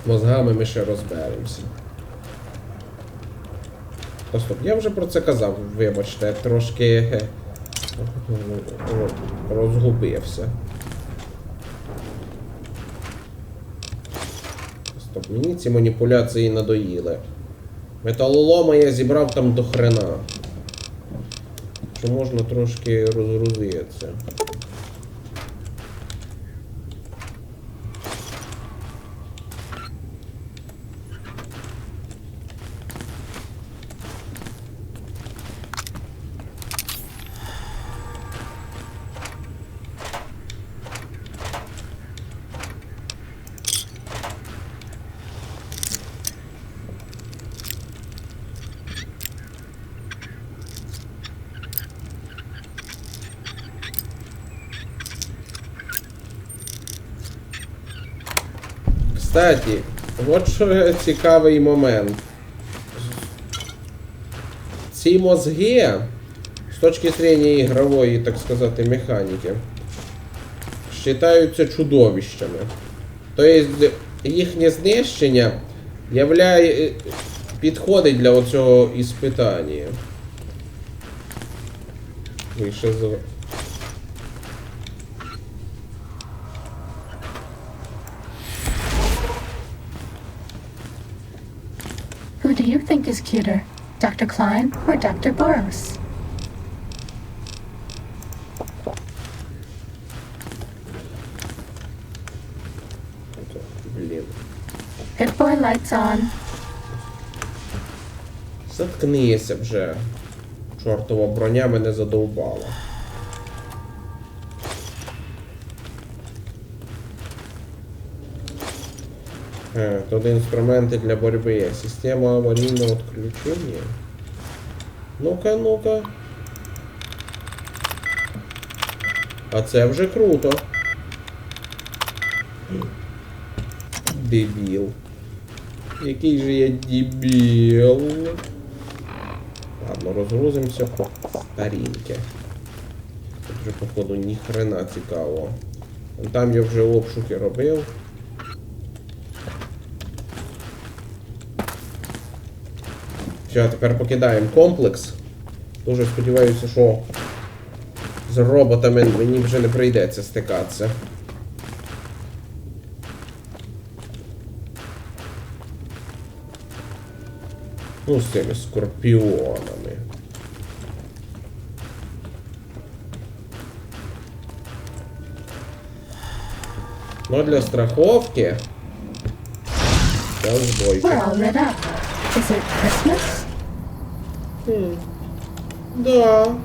З мозгами ми ще розберемося. О, стоп, я вже про це казав, вибачте, трошки розгубився. Стоп, мені ці маніпуляції надоїли. Металолома я зібрав там до хрена. Що можна трошки розгрузитися. Кстати, от що цікавий момент. Ці мозги, з точки зрення ігрової, так сказати, механіки, вважаються чудовищами. Тобто їхнє знищення підходить для оцього іспитання. Вище з... Who do you think is cuter, Dr. Klein or Dr. Boros? Блін. Pip-Boy lights on. Заткнися вже. Чортова броня мене задовбала. Тут інструменти для боротьби. Система аварійного відключення. Ну-ка, ну-ка. А це вже круто. Дебіл. Який же я дебіл. Ладно, розгрузимося по старіньке. Тут вже, походу, ніхрена цікавого. Там я вже обшуки робив. Все, тепер покидаємо комплекс. Дуже сподіваюся, що з роботами мені вже не прийдеться стикатися. Ну, з цими скорпіонами. Ну, для страховки... We're all lit up. Is it Christmas? Да.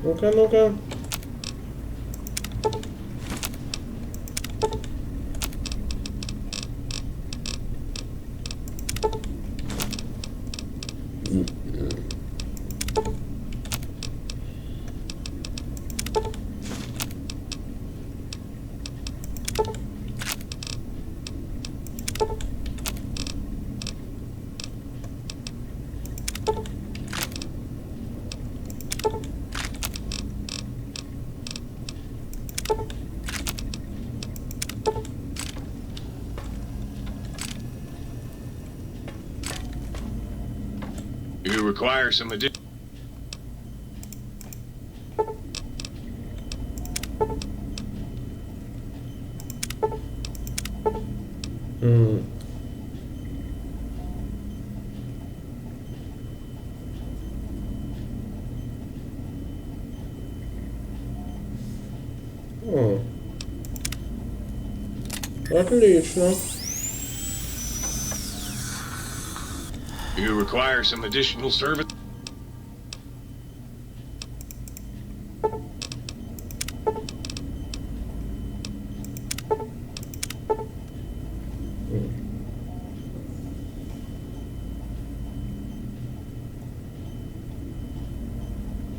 Ну-ка, ну-ка. You require some additional... Отлично. You require some additional service?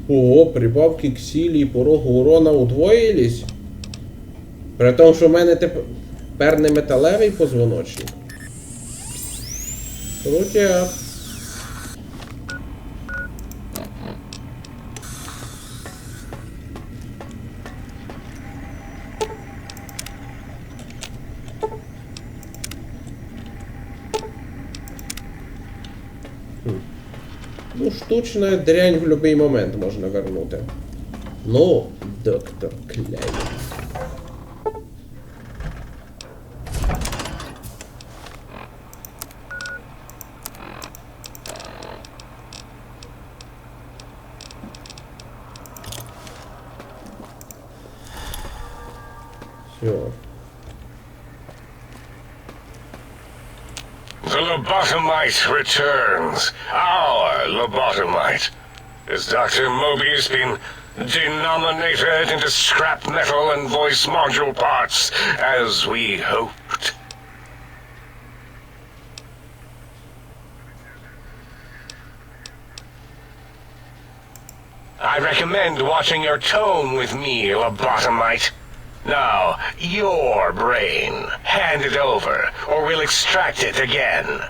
Ого, прибавки к силе и порогу урона удвоились. При тому, що в мене тепер не металевий позвоночник. Крутяк. Ну, штучна дрянь в будь-який момент можна вернути. Ну, доктор Клейн. Все. The lobotomite returns. Our lobotomite. Has Dr. Mobius been denominated into scrap metal and voice module parts, as we hoped? I recommend watching your tone with me, lobotomite. Now, your brain. Hand it over, or we'll extract it again.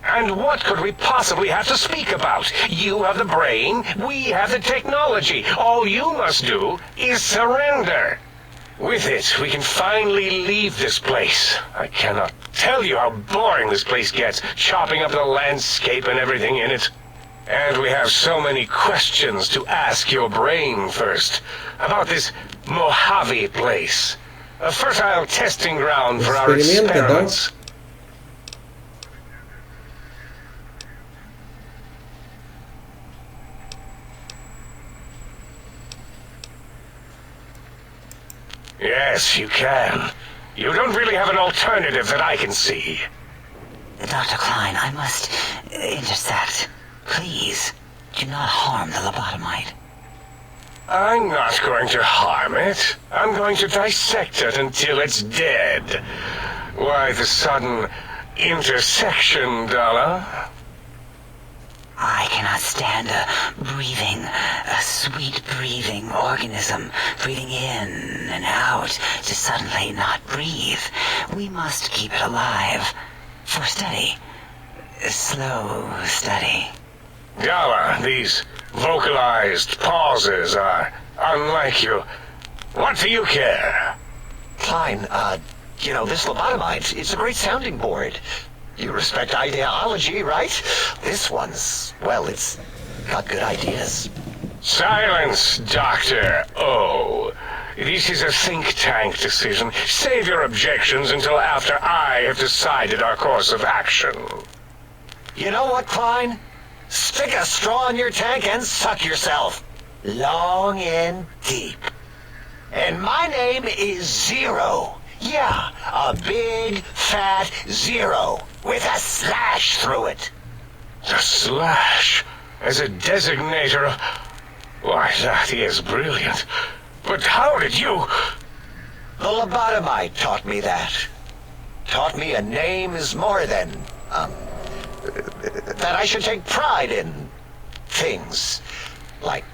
And what could we possibly have to speak about? You have the brain, we have the technology. All you must do is surrender. With it, we can finally leave this place. I cannot tell you how boring this place gets, chopping up the landscape and everything in it. And we have so many questions to ask your brain first. About this Mojave place. A fertile testing ground for our experiments. Yes, you can. You don't really have an alternative that I can see. Dr. Klein, I must intercept. Please, do not harm the lobotomite. I'm not going to harm it. I'm going to dissect it until it's dead. Why the sudden intersection, Dala? I cannot stand a sweet breathing organism, breathing in and out to suddenly not breathe. We must keep it alive. For study. Slow study. Dala, these vocalized pauses are unlike you. What do you care? Klein, this lobotomite, it's a great sounding board. You respect ideology, right? This one's, well, it's got good ideas. Silence, Dr. O. This is a think tank decision. Save your objections until after I have decided our course of action. You know what, Klein? Stick a straw in your tank and suck yourself. Long and deep. And my name is Zero. Yeah, a big, fat zero with a slash through it. The slash as a designator. Why, that is brilliant. But how did you... The lobotomite taught me that. Taught me a name is more than, that I should take pride in things like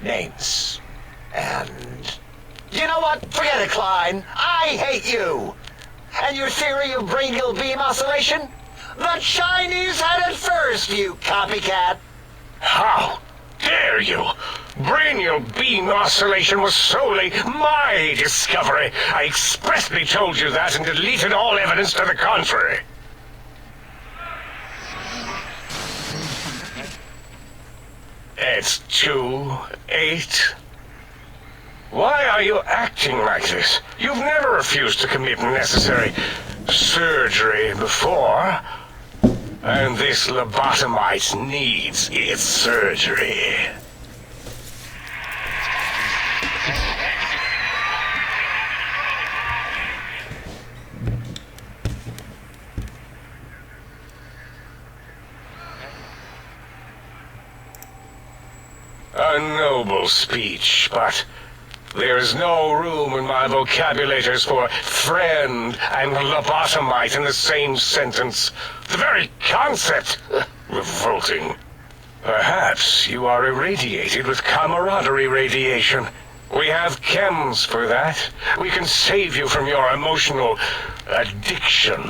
names. And you know what? Forget it, Klein. I hate you. And your theory of brachial beam oscillation? The Chinese had it first, you copycat. How dare you? Brachial beam oscillation was solely my discovery. I expressly told you that and deleted all evidence to the contrary. It's 2-8. Why are you acting like this? You've never refused to commit necessary surgery before. And this lobotomite needs its surgery. A noble speech, but there is no room in my vocabulators for friend and lobotomite in the same sentence. The very concept, revolting. Perhaps you are irradiated with camaraderie radiation. We have chems for that. We can save you from your emotional addiction.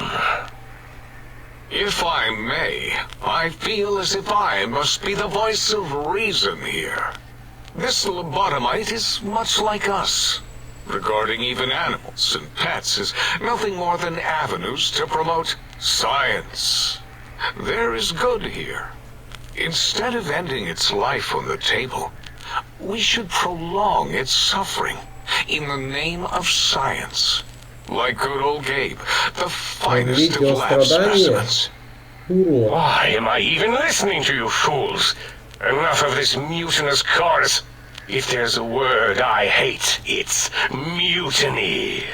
If I may, I feel as if I must be the voice of reason here. This lobotomite is much like us. Regarding even animals and pets as nothing more than avenues to promote science. There is good here. Instead of ending its life on the table, we should prolong its suffering in the name of science. Like good old Gabe, the finest of lab specimens. Why am I even listening to you fools? Enough of this mutinous chorus. If there's a word I hate, it's mutiny.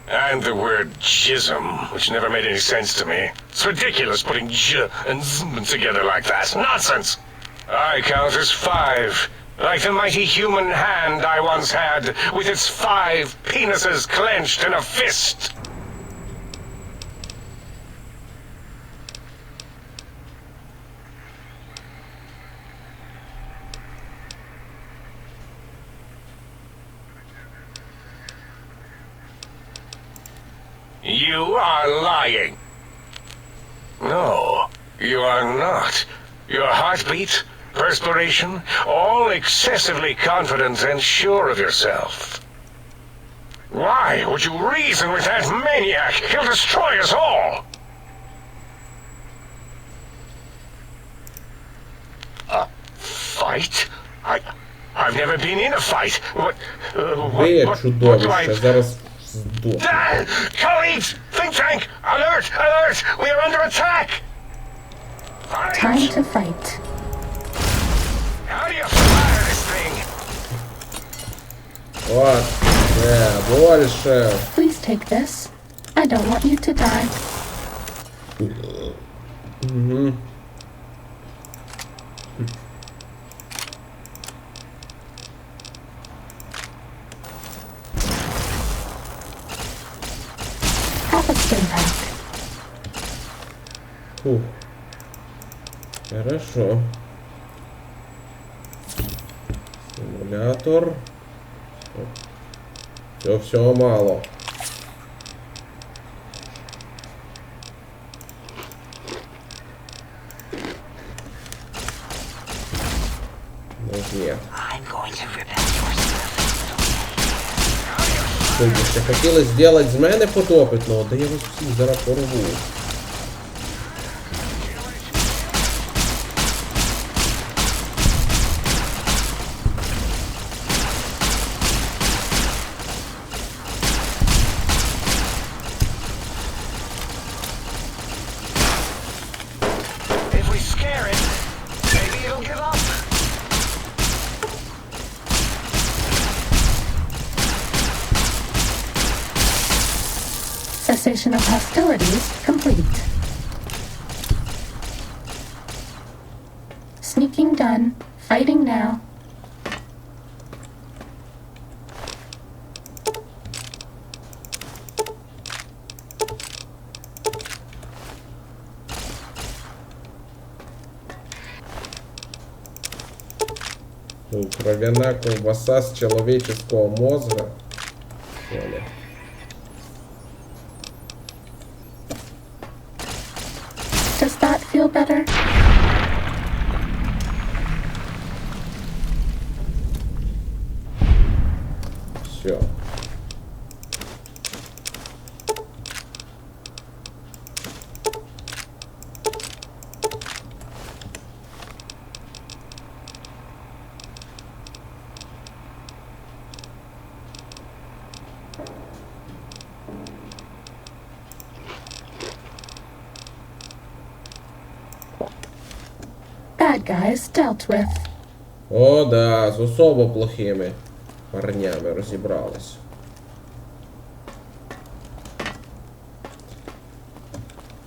And the word jism, which never made any sense to me. It's ridiculous putting j and zm together like that. Nonsense! I count as 5. Like the mighty human hand I once had, with its 5 penises clenched in a fist. You are lying. No, you are not. Your heartbeat, perspiration, all excessively confident and sure of yourself. Why would you reason with that maniac? He'll destroy us all! A fight? I've never been in a fight. What do I... Зараз здохну. Colleagues! Think tank! Alert! Alert! We are under attack! Time to fight. How do you fire this thing? Вот. Больше. Please take this. I don't want you to die. Have a spin back. Фух. Хорошо. Симулятор. Все мало. Нет. Ще хотіли зробити з мене потопитного, да я вас всіх зараз порву. Cessation of hostilities complete. Sneaking done. Fighting now. Кровяная колбаса с человеческого мозга. Does that feel better? Все. Bad guys dealt with. О, да, з особо плохими парнями розібрались.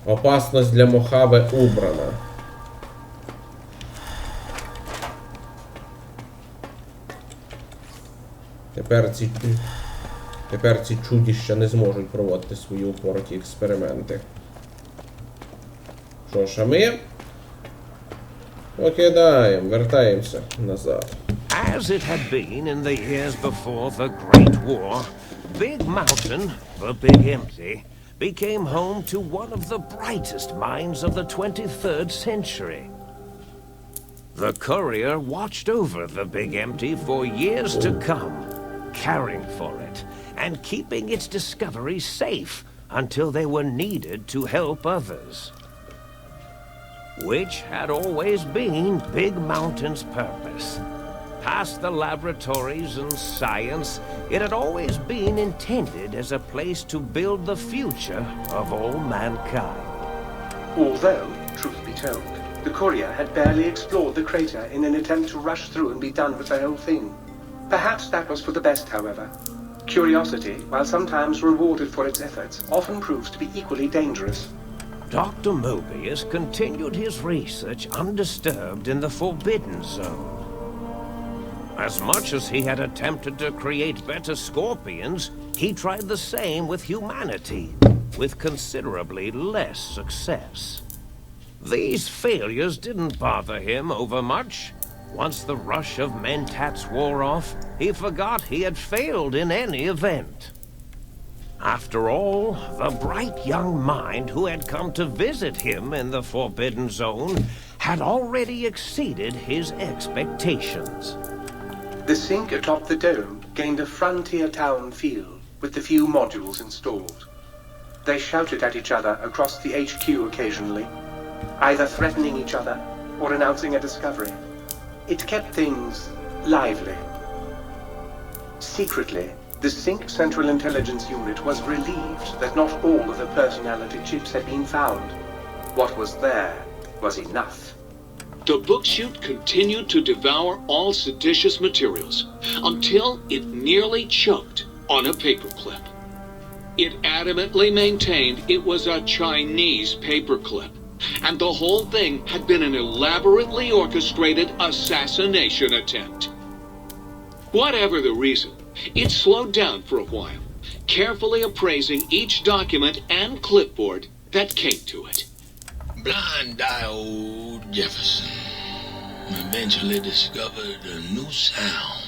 Опасність для Мохаве убрана. Тепер ці чудища не зможуть проводити свої упороті експерименти. Що ж, а ми покидаємо, вертаємося назад. As it had been in the years before the Great War, Big Mountain, the Big Empty, became home to one of the brightest minds of the 23rd century. The courier watched over the Big Empty for years to come, caring for it and keeping its discoveries safe until they were needed to help others. Which had always been Big Mountain's purpose. Past the laboratories and science, it had always been intended as a place to build the future of all mankind. Although, truth be told, the courier had barely explored the crater in an attempt to rush through and be done with the whole thing. Perhaps that was for the best, however. Curiosity, while sometimes rewarded for its efforts, often proves to be equally dangerous. Dr. Mobius continued his research undisturbed in the Forbidden Zone. As much as he had attempted to create better scorpions, he tried the same with humanity, with considerably less success. These failures didn't bother him overmuch. Once the rush of mentats wore off, he forgot he had failed in any event. After all, the bright young mind who had come to visit him in the Forbidden Zone had already exceeded his expectations. The sink atop the dome gained a frontier town feel with the few modules installed. They shouted at each other across the HQ occasionally, either threatening each other or announcing a discovery. It kept things lively. Secretly, the Sync Central Intelligence Unit was relieved that not all of the personality chips had been found. What was there was enough. The book chute continued to devour all seditious materials until it nearly choked on a paperclip. It adamantly maintained it was a Chinese paperclip, and the whole thing had been an elaborately orchestrated assassination attempt. Whatever the reason, it slowed down for a while, carefully appraising each document and clipboard that came to it. Blind-eye old Jefferson eventually discovered a new sound.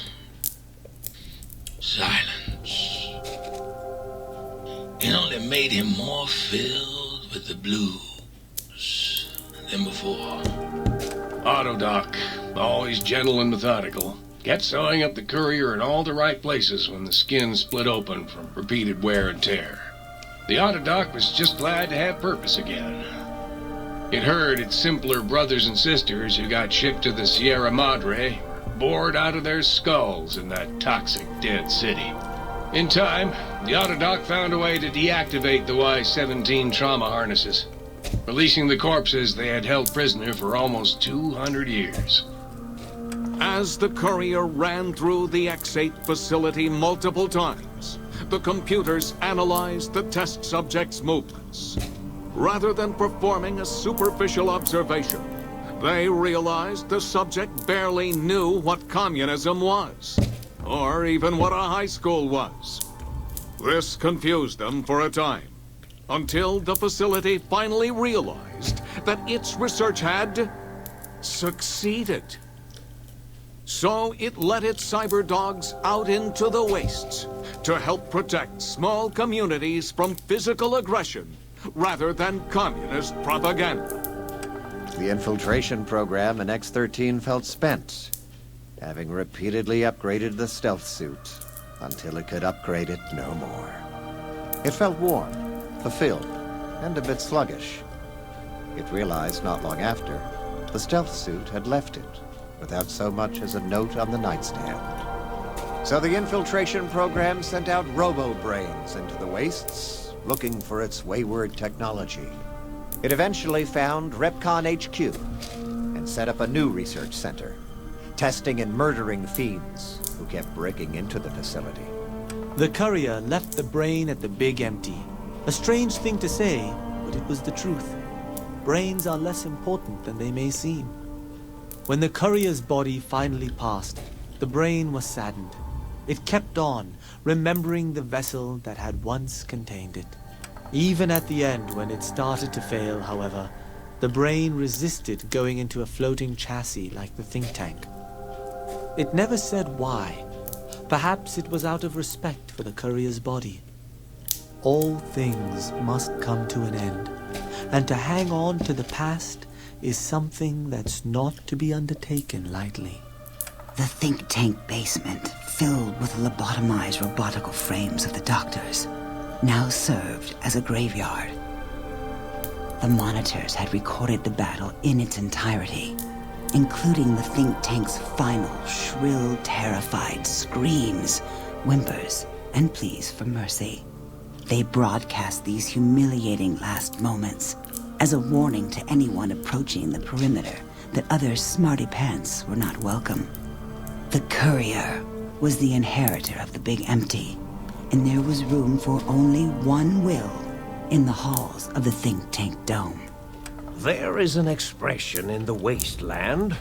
Silence. It only made him more filled with the blues than before. Autodoc, always gentle and methodical, kept sewing up the courier in all the right places when the skin split open from repeated wear and tear. The Autodoc was just glad to have purpose again. It heard its simpler brothers and sisters who got shipped to the Sierra Madre were bored out of their skulls in that toxic dead city. In time, the Autodoc found a way to deactivate the Y-17 trauma harnesses, releasing the corpses they had held prisoner for almost 200 years. As the courier ran through the X-8 facility multiple times, the computers analyzed the test subject's movements. Rather than performing a superficial observation, they realized the subject barely knew what communism was, or even what a high school was. This confused them for a time, until the facility finally realized that its research had succeeded. So it let its cyber dogs out into the wastes to help protect small communities from physical aggression rather than communist propaganda. The infiltration program in X-13 felt spent, having repeatedly upgraded the stealth suit until it could upgrade it no more. It felt warm, fulfilled, and a bit sluggish. It realized not long after, the stealth suit had left it without so much as a note on the nightstand. So the infiltration program sent out robo-brains into the wastes, looking for its wayward technology. It eventually found Repcon HQ and set up a new research center, testing and murdering fiends who kept breaking into the facility. The courier left the brain at the Big Empty. A strange thing to say, but it was the truth. Brains are less important than they may seem. When the courier's body finally passed, the brain was saddened. It kept on, remembering the vessel that had once contained it. Even at the end, when it started to fail, however, the brain resisted going into a floating chassis like the think tank. It never said why. Perhaps it was out of respect for the courier's body. All things must come to an end, and to hang on to the past is something that's not to be undertaken lightly. The think tank basement, filled with lobotomized robotical frames of the doctors, now served as a graveyard. The monitors had recorded the battle in its entirety, including the think tank's final, shrill, terrified screams, whimpers, and pleas for mercy. They broadcast these humiliating last moments as a warning to anyone approaching the perimeter that other smarty pants were not welcome. The courier was the inheritor of the Big Empty, and there was room for only one will in the halls of the think tank dome. There is an expression in the wasteland,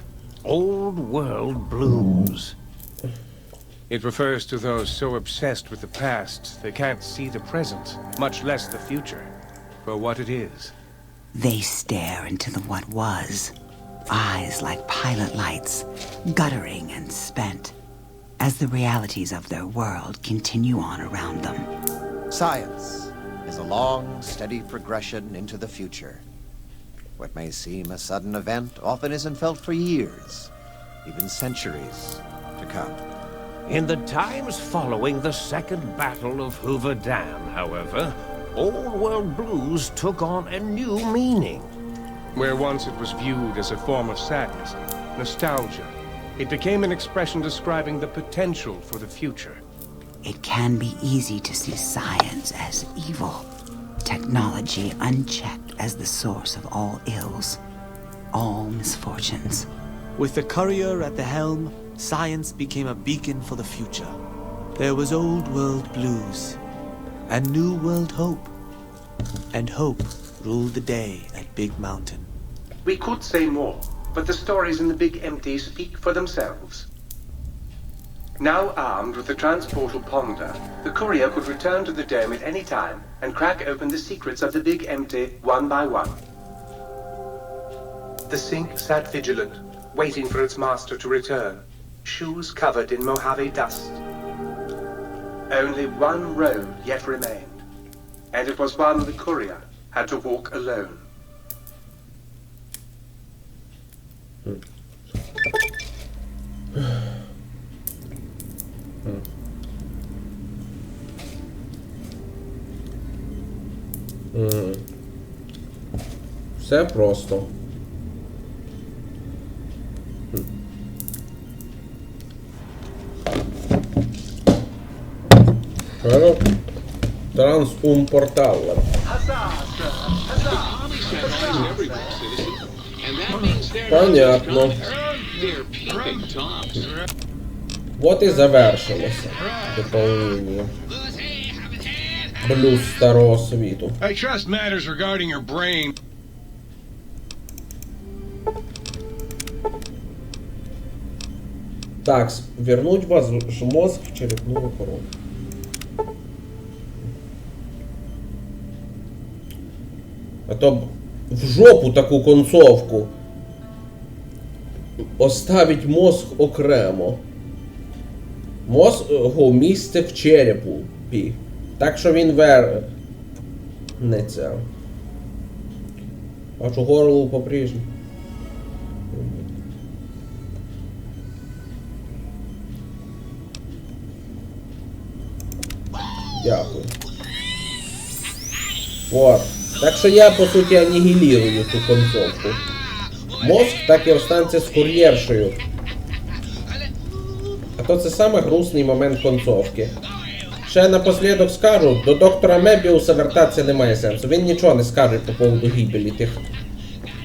old world blues. It refers to those so obsessed with the past they can't see the present, much less the future, for what it is. They stare into the what was, eyes like pilot lights, guttering and spent, as the realities of their world continue on around them. Science is a long, steady progression into the future. What may seem a sudden event often isn't felt for years, even centuries to come. In the times following the Second Battle of Hoover Dam, however, Old World blues took on a new meaning. Where once it was viewed as a form of sadness, nostalgia, it became an expression describing the potential for the future. It can be easy to see science as evil, technology unchecked as the source of all ills, all misfortunes. With the courier at the helm, science became a beacon for the future. There was old world blues and new world hope. And hope ruled the day at Big Mountain. We could say more, but the stories in the Big Empty speak for themselves. Now armed with the transportal ponder, the courier could return to the dome at any time and crack open the secrets of the Big Empty one by one. The sink sat vigilant, waiting for its master to return, shoes covered in Mojave dust. Only one road yet remained, and it was one the courier had to walk alone. Все просто. Трансумпорталлер. Понятно. Вот і завершилося доповнення блюз Старого Світу. I trust matters regarding your brain. Так, вернуть ваш мозг в черепную коробку. А то б в жопу таку концовку. Оставить мозг окремо. Мозгу місце в черепі. Так що він вернеться. Бачу горло по-прежньому. Дякую. От. Так що я, по суті, анігілірую ту концовку. Мозг так і останеться з кур'єршею. А то це саме грустний момент концовки. Ще напослідок скажу, до доктора Мебіуса вертатися немає сенсу. Він нічого не скаже по поводу гибелі тих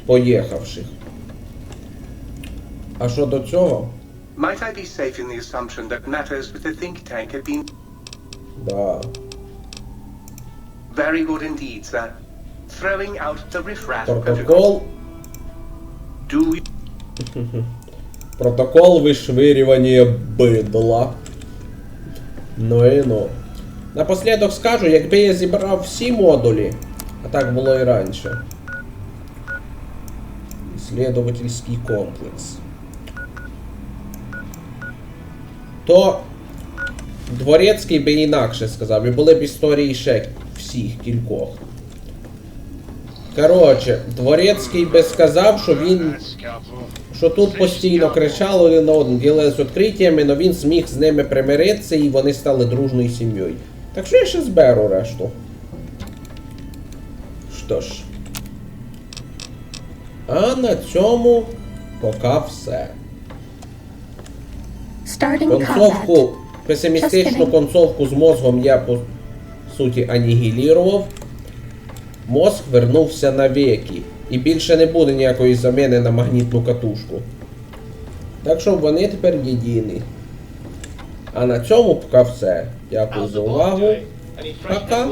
поїхавших. А що до цього? Might I be safe in the assumption that matters with the think tank have been... Да. Very good indeed, sir. Throwing out the riffraff Протокол... Do we... Протокол вишвирювання бидла. Ну і ну. Напослідок скажу, якби я зібрав всі модулі, а так було і раніше. Исследовательский комплекс. То Дворецький би інакше сказав, і були б історії ще всіх кількох. Коротше, Дворецький би сказав, що він... Що тут постійно кричали один на один, ділились відкриттями, але він зміг з ними примиритися і вони стали дружною сім'єю. Так що я ще зберу решту. Що ж. А на цьому поки все. Концовку, песимістичну концовку з мозгом я по суті анігілірував. Мозг вернувся навіки. І більше не буде ніякої заміни на магнітну катушку. Так що вони тепер єдині. А на цьому поки все. Дякую за увагу. Пока.